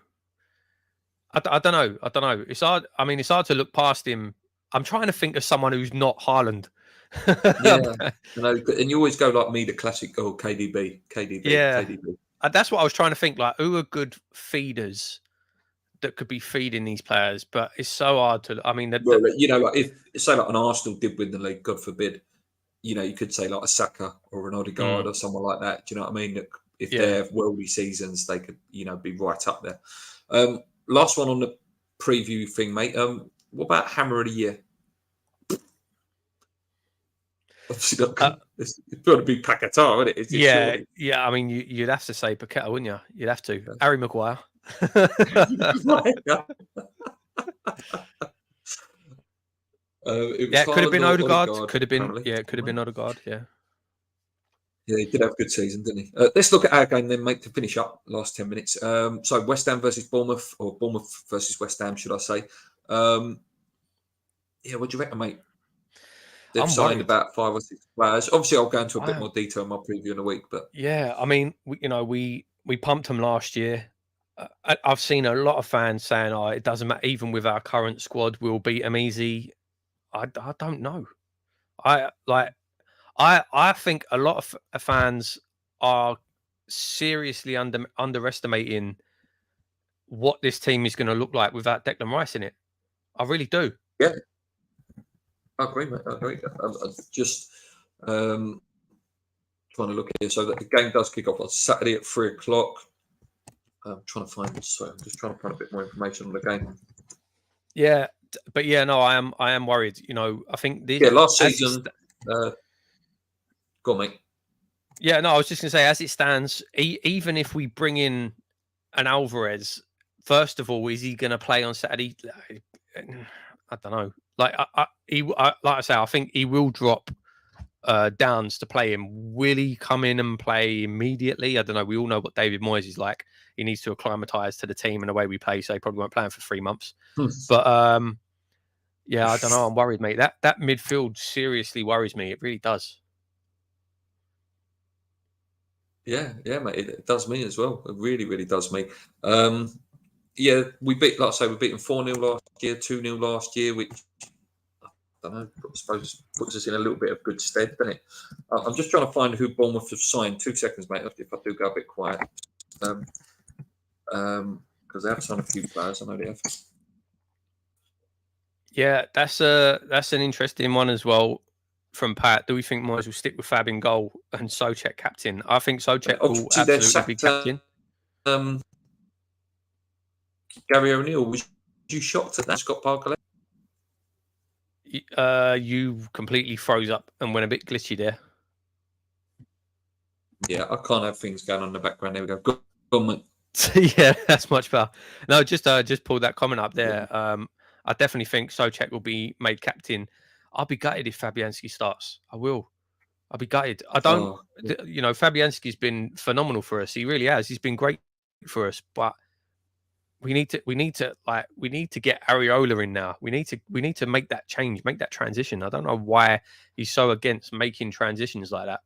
I don't know. It's hard. I mean, it's hard to look past him. I'm trying to think of someone who's not Haaland. Yeah, and you always go like me, the classic goal, KDB. Yeah, KDB. That's what I was trying to think. Like, who are good feeders that could be feeding these players? But it's so hard to. I mean, if say like an Arsenal did win the league, God forbid, you could say like a Saka or an Odegaard or someone like that. Do you know what I mean? If they have worldly seasons, they could, be right up there. Last one on the preview thing, mate. What about Hammer of the Year? Obviously not It's got to be Paquetá, isn't it? Yeah, surely. yeah. I mean, you'd have to say Paquetá, wouldn't you? You'd have to. Harry Maguire. It was Yeah, it could have been Haaland or Odegaard. Odegaard, Could have been. apparently. Yeah, it could have been Odegaard. Yeah. Yeah, he did have a good season, didn't he? Let's look at our game then, mate, to finish up last 10 minutes. So West Ham versus Bournemouth, or Bournemouth versus West Ham, should I say? Yeah, what do you reckon, mate? They've I'm signed worried. about 5 or 6 players. Obviously, I'll go into a bit Wow. more detail in my preview in a week, but Yeah, I mean, we pumped them last year. I've seen a lot of fans saying, "Oh, it doesn't matter. Even with our current squad, we'll beat them easy." I don't know. I think a lot of fans are seriously underestimating what this team is going to look like without Declan Rice in it. I really do. yeah, I agree, mate. I agree. I'm just trying to look here. So that the game does kick off on Saturday at 3:00. I'm trying to find. Sorry, I'm just trying to find a bit more information on the game. Yeah, but yeah, no, I am worried. You know, I think this. Yeah, last season. Go on, mate. Yeah, no, I was just going to say, as it stands, even if we bring in an Alvarez, first of all, is he going to play on Saturday? I don't know. Like like I say, I think he will drop Downs to play him. Will he come in and play immediately? I don't know. We all know what David Moyes is like. He needs to acclimatise to the team and the way we play, so he probably won't play him for 3 months. But yeah, I don't know. I'm worried, mate. That midfield seriously worries me. It really does. Yeah, mate. It does me as well. It really, really does me. Yeah, we beat, like I say, we beat them 4-0 last year, 2-0 last year, which I don't know, I suppose puts us in a little bit of good stead, doesn't it? I'm just trying to find who Bournemouth have signed. 2 seconds, mate, if I do go a bit quiet. Because they have signed a few players, I know they have. Yeah, that's an interesting one as well from Pat. Do we think Moyes will stick with Fab in goal and Souček captain? I think Souček will absolutely be captain. Gary O'Neill, was you shocked at that, Scott Parker? You completely froze up and went a bit glitchy there. Yeah, I can't have things going on in the background. There we go. Go on, mate. Yeah, that's much better. No, just pulled that comment up there. Yeah. I definitely think Souček will be made captain. I'll be gutted if Fabianski starts. I will. I'll be gutted. I don't. You know, Fabianski's been phenomenal for us. He really has. He's been great for us. But we need to get Areola in now. We need to make that change, make that transition. I don't know why he's so against making transitions like that.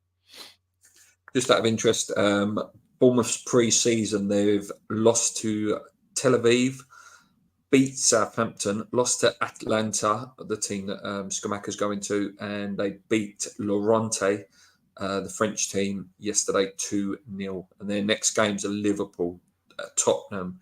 Just out of interest, Bournemouth's pre-season, they've lost to Tel Aviv, beat Southampton, lost to Atlanta, the team that Scamacca's going to, and they beat Lorient, the French team, yesterday 2-0. And their next games are Liverpool, Tottenham.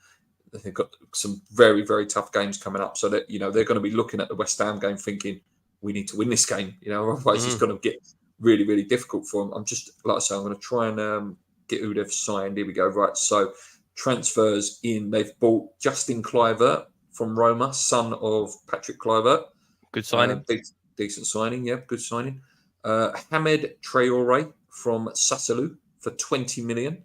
They've got some very, very tough games coming up, so that they're going to be looking at the West Ham game, thinking we need to win this game. Otherwise it's going to get really, really difficult for them. I'm just, like I say, I'm going to try and get who they've signed. Here we go. Right, so transfers in. They've bought Justin Kluivert from Roma, son of Patrick Kluivert. Good signing. Decent signing, yeah, good signing. Hamed Traore from Sassuolo for 20 million.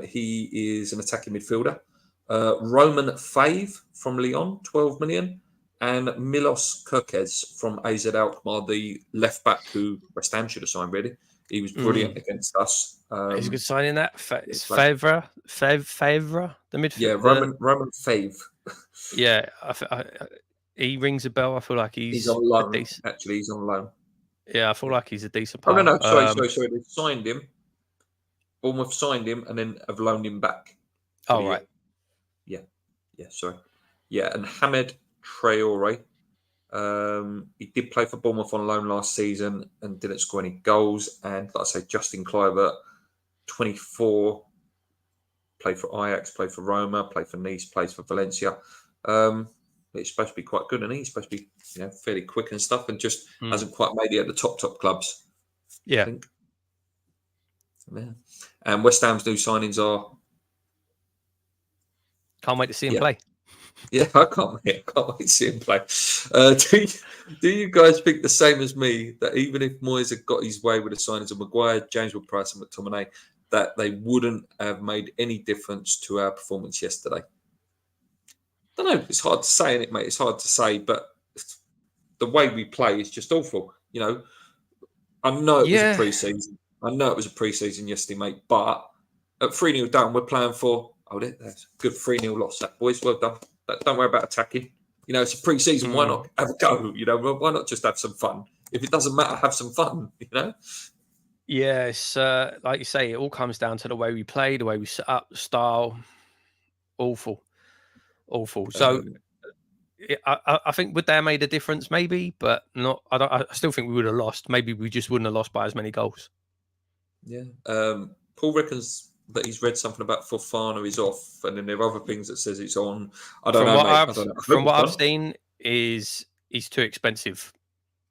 He is an attacking midfielder. Roman Fave from Lyon, 12 million. And Milos Kerkez from AZ Alkmaar, the left back who West Ham should have signed, really. He was brilliant against us. He's a good signing that. It's Favre, the midfield. Yeah, Roman Fave. Yeah, he rings a bell. I feel like he's on loan. Actually, he's on loan. Yeah, I feel like he's a decent player. Oh, no, sorry. They signed him. Bournemouth signed him and then have loaned him back. Oh, right. Yeah, sorry. Yeah, and Hamed Traore. He did play for Bournemouth on loan last season and didn't score any goals. And like I say, Justin Kluivert, 24, played for Ajax, played for Roma, played for Nice, plays for Valencia. It's supposed to be quite good, and he's supposed to be fairly quick and stuff, and just hasn't quite made it at the top clubs. Yeah. I think. Yeah. And West Ham's new signings are. Can't wait to see him play. Yeah, I can't wait to see him play. Do you guys think the same as me that even if Moyes had got his way with the signings of Maguire, James Ward-Prowse and McTominay, that they wouldn't have made any difference to our performance yesterday? I don't know. It's hard to say, innit, mate? It's hard to say, but the way we play is just awful. You know, I know it was a pre-season. I know it was a pre-season yesterday, mate. But at 3-0 down, we're playing for... Oh, that's a good 3-0 loss, that, boys. Well done. Don't worry about attacking. You know, it's a pre-season. Why not have a go? You know, why not just have some fun? If it doesn't matter, have some fun, you know? Yeah, it's like you say, it all comes down to the way we play, the way we set up, style. Awful. So I think would they have made a difference? Maybe, but not. I still think we would have lost. Maybe we just wouldn't have lost by as many goals. Yeah. Paul reckons that he's read something about Fofana is off, and then there are other things that says it's on. I don't know, mate. From what I've seen, is he's too expensive,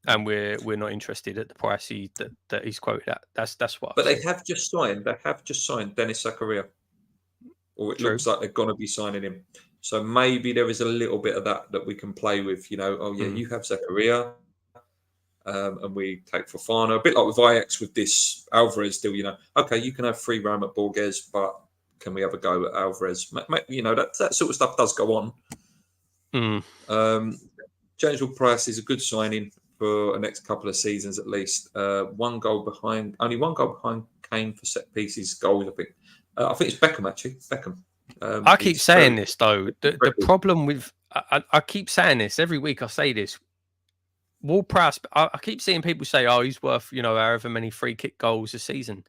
and we're not interested at the price that he's quoted at. That's what. But they have just signed. They have just signed Dennis Zakaria, or it looks like they're going to be signing him. So maybe there is a little bit of that we can play with. You know, oh yeah, you have Zakaria. And we take Fofana, a bit like with Ajax with this Alvarez deal, you know, okay, you can have free roam at Borges, but can we have a go at Alvarez? You know, that sort of stuff does go on. James Ward-Prowse is a good signing for the next couple of seasons at least. Only one goal behind Kane for set pieces goals, I think. I think it's Beckham, actually. Beckham. I keep saying this, though. The problem with... I keep saying this. Every week I say this. Ward-Prowse, I keep seeing people say, oh, he's worth, you know, however many free kick goals a season.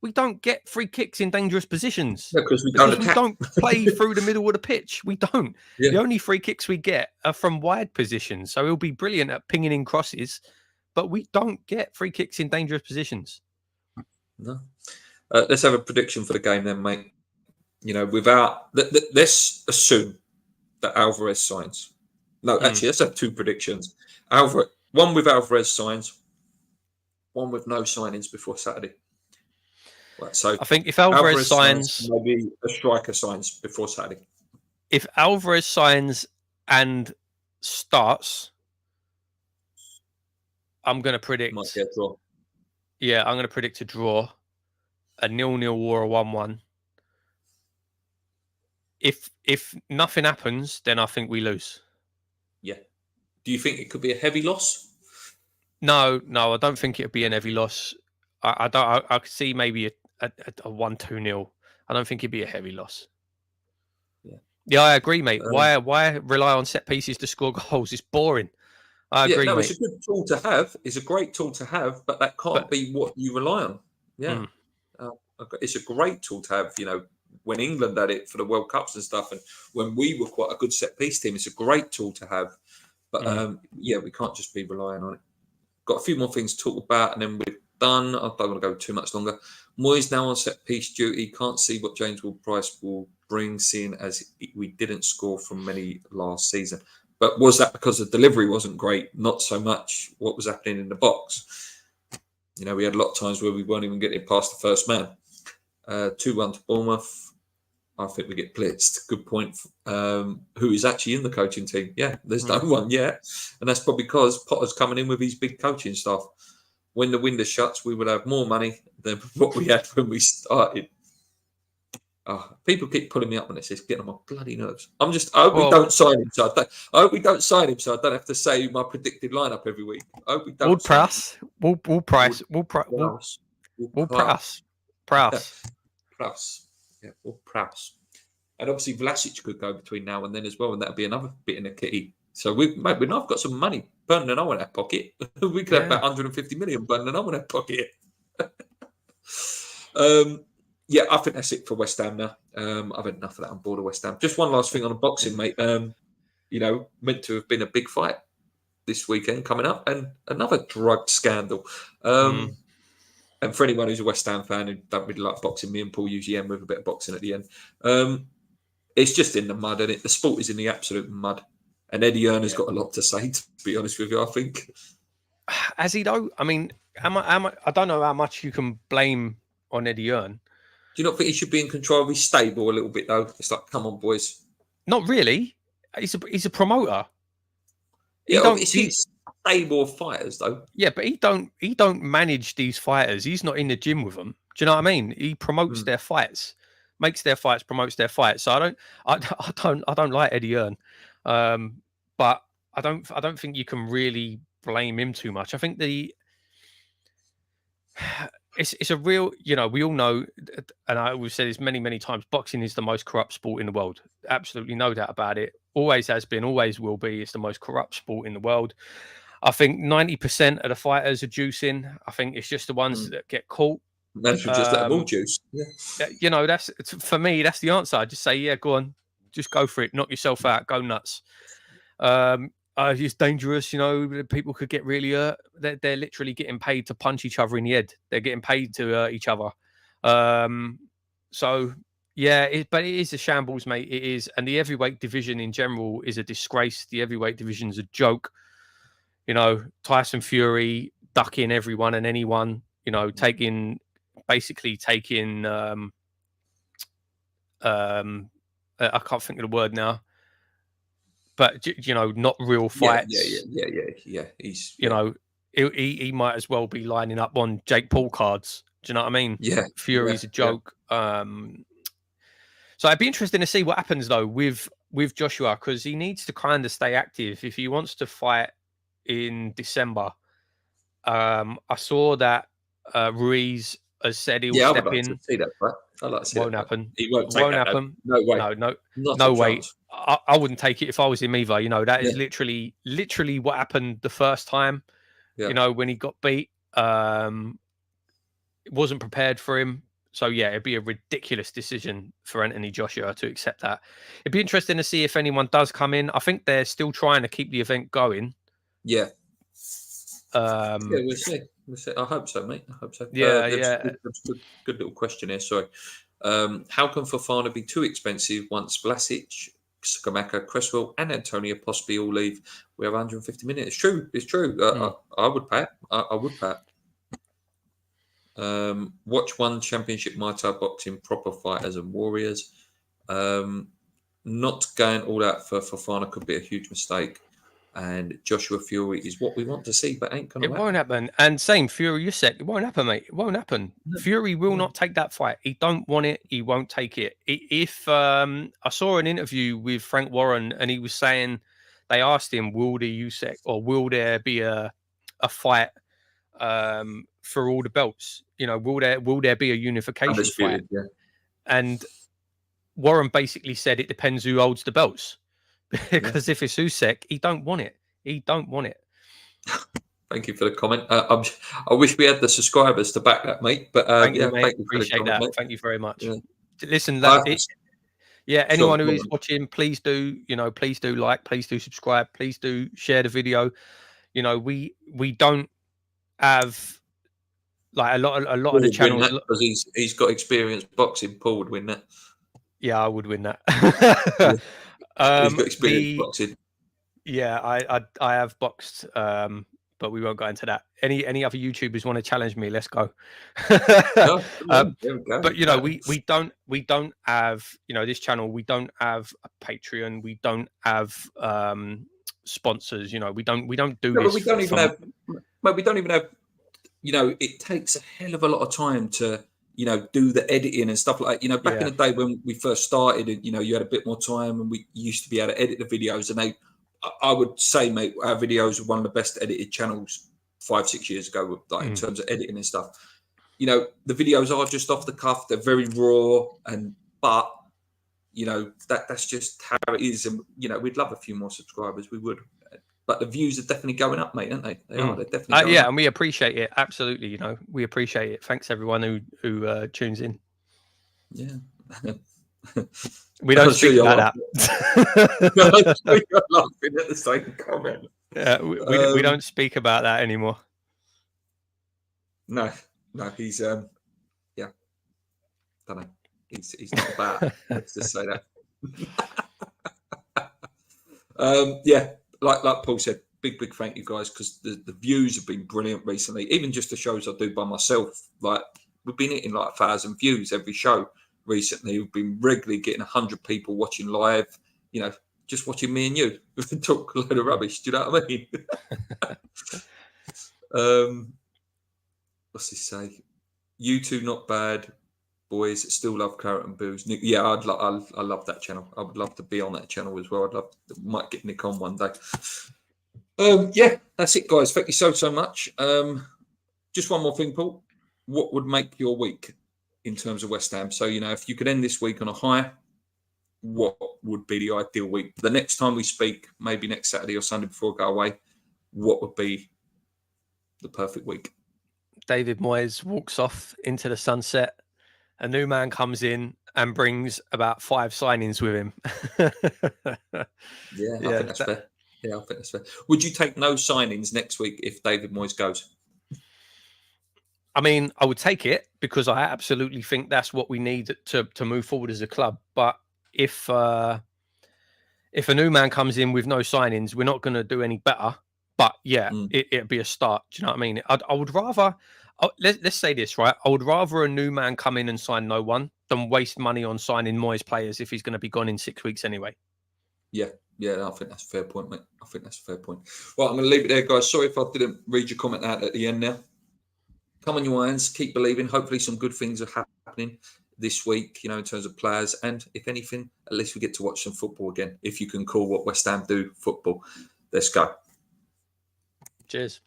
We don't get free kicks in dangerous positions. Because we don't play through the middle of the pitch. We don't. Yeah. The only free kicks we get are from wide positions. So he'll be brilliant at pinging in crosses, but we don't get free kicks in dangerous positions. No. Let's have a prediction for the game then, mate. You know, let's assume that Alvarez signs. No, actually, let's have two predictions. One with Alvarez signs, one with no signings before Saturday. Right, so I think if Alvarez signs, maybe a striker signs before Saturday. If Alvarez signs and starts, I'm going to predict. Might be a draw. Yeah, I'm going to predict a draw, a 0-0 or a 1-1. If nothing happens, then I think we lose. Yeah. Do you think it could be a heavy loss? No, I don't think it'd be an heavy loss. I could see maybe a 1-2-0. I don't think it'd be a heavy loss. Yeah, I agree, mate. Why rely on set pieces to score goals? It's boring. I agree, mate. It's a good tool to have. It's a great tool to have, but that can't be what you rely on. Yeah. It's a great tool to have, you know, when England had it for the World Cups and stuff, and when we were quite a good set piece team, it's a great tool to have. But we can't just be relying on it. Got a few more things to talk about, and then we're done. I don't want to go too much longer. Moyes now on set piece duty. Can't see what James Ward-Prowse will bring, seeing as we didn't score from many last season. But was that because the delivery wasn't great? Not so much what was happening in the box. You know, we had a lot of times where we weren't even getting past the first man. 2-1 to Bournemouth. I think we get blitzed. Good point. Who is actually in the coaching team? Yeah, there's no one yet. And that's probably because Potter's coming in with his big coaching staff. When the window shuts, we will have more money than what we had when we started. People keep pulling me up on this. It's getting on my bloody nerves. I hope we don't sign him. I hope we don't sign him, so I don't have to say my predicted lineup every week. I hope we don't. Ward-Prowse. Yeah, Ward-Prowse. And obviously Vlasic could go between now and then as well, and that'll be another bit in the kitty. So we've got some money burning a hole in our pocket. We could have about 150 million burning a hole in our pocket. I think that's it for West Ham now. I've had enough of that on board of West Ham. Just one last thing on the boxing, mate. You know, meant to have been a big fight this weekend coming up, and another drug scandal. And for anyone who's a West Ham fan who don't really like boxing, me and Paul usually end with a bit of boxing at the end. It's just in the mud, and the sport is in the absolute mud. And Eddie Hearn's got a lot to say, to be honest with you, I think. Has he, though? I mean, I don't know how much you can blame on Eddie Hearn. Do you not think he should be in control of his stable a little bit, though? It's like, come on, boys. Not really. He's a promoter. He's stable of fighters though. Yeah, but he don't manage these fighters. He's not in the gym with them. Do you know what I mean? He promotes their fights, makes their fights, promotes their fights. So I don't like Eddie Hearn, but I don't think you can really blame him too much. I think it's a real, we all know, and we've said this many times, boxing is the most corrupt sport in the world. Absolutely no doubt about it. Always has been, always will be. It's the most corrupt sport in the world. I think 90% of the fighters are juicing. I think it's just the ones that get caught. They should just let them all juice. Yeah. That's, for me, that's the answer. I just say, yeah, go on, just go for it, knock yourself out, go nuts. It's dangerous, people could get really hurt. They're literally getting paid to punch each other in the head. They're getting paid to hurt each other. So yeah, but it is a shambles, mate. It is. And the heavyweight division in general is a disgrace. The heavyweight division is a joke. Tyson Fury ducking everyone and anyone, taking I can't think of the word now, but not real fights. Yeah. He's, he might as well be lining up on Jake Paul cards. Do you know what I mean? Yeah. Fury's a joke. So it'd be interesting to see what happens though with Joshua, because he needs to kind of stay active if he wants to fight in December. I saw that Ruiz has said he'll step in. To see that, right? I like to see won't that. happen. It won't happen. No way. No way. I wouldn't take it if I was him either. That is literally what happened the first time. Yeah. When he got beat, it wasn't prepared for him. So yeah, it'd be a ridiculous decision for Anthony Joshua to accept that. It'd be interesting to see if anyone does come in. I think they're still trying to keep the event going. Yeah. We'll see. I hope so, mate. I hope so. Yeah, Good little question here. Sorry. How can Fofana be too expensive once Vlasic, Scamacca, Cresswell, and Antonio possibly all leave? We have 150 minutes. It's true. I would pay it. I would pay it. Watch one championship Muay Thai boxing, proper fighters and warriors. Not going all out for Fofana could be a huge mistake. And Joshua Fury is what we want to see, but ain't gonna. It won't happen. And same Fury, you said it won't happen, mate. It won't happen. No. Fury will not take that fight. He don't want it. He won't take it. If I saw an interview with Frank Warren, and he was saying they asked him, "Will there be a fight for all the belts? Will there be a unification fight?" Yeah. And Warren basically said it depends who holds the belts. Because if it's Usyk, he don't want it. He don't want it. Thank you for the comment. I wish we had the subscribers to back that, mate. But thank you, mate. Appreciate that. Mate. Thank you very much. Yeah. Listen, anyone who is watching, please do, please do like, please do subscribe, please do share the video. We don't have like a lot of the channels because he's got experience boxing. Paul would win that. Yeah, I would win that. He's got experience boxing. Yeah, I have boxed, but we won't go into that. Any other YouTubers want to challenge me? Let's go. But we don't have this channel. We don't have a Patreon. We don't have sponsors. We don't do this. But we don't even have. But we don't even have. It takes a hell of a lot of time to. Do the editing and stuff like that. Back in the day when we first started, and you had a bit more time, and we used to be able to edit the videos. And I would say, mate, our videos were one of the best edited channels 5-6 years ago, in terms of editing and stuff. The videos are just off the cuff; they're very raw, but that's just how it is. And we'd love a few more subscribers. We would. But the views are definitely going up, mate, aren't they? They're definitely going up. And we appreciate it. Absolutely, we appreciate it. Thanks everyone who tunes in. Yeah. We don't speak about that. You're laughing at the same comment. Yeah, we don't speak about that anymore. No, he's don't know. He's not bad. Let's just say that. Like Paul said, big thank you guys, because the views have been brilliant recently. Even just the shows I do by myself, we've been hitting 1,000 views every show recently. We've been regularly getting 100 people watching live. just watching me and you talk a load of rubbish. Do you know what I mean? What's he say? You two not bad, boys. Still love Carrot and Booze. Yeah, I love that channel. I would love to be on that channel as well. Might get Nick on one day. Yeah, that's it, guys. Thank you so much. Just one more thing, Paul. What would make your week in terms of West Ham? So, if you could end this week on a high, what would be the ideal week? The next time we speak, maybe next Saturday or Sunday before I go away, what would be the perfect week? David Moyes walks off into the sunset. A new man comes in and brings about 5 signings with him. Yeah, I think that's fair. Yeah, I think that's fair. Would you take no signings next week if David Moyes goes? I mean, I would take it because I absolutely think that's what we need to move forward as a club. But if a new man comes in with no signings, we're not going to do any better. But yeah, it'd be a start. Do you know what I mean? I would rather, let's say this, right? I would rather a new man come in and sign no one than waste money on signing Moyes players if he's going to be gone in 6 weeks anyway. Yeah, I think that's a fair point, mate. I think that's a fair point. Well, I'm going to leave it there, guys. Sorry if I didn't read your comment out at the end now. Come on, your irons. Keep believing. Hopefully some good things are happening this week, in terms of players. And if anything, at least we get to watch some football again. If you can call what West Ham do football. Let's go. Cheers.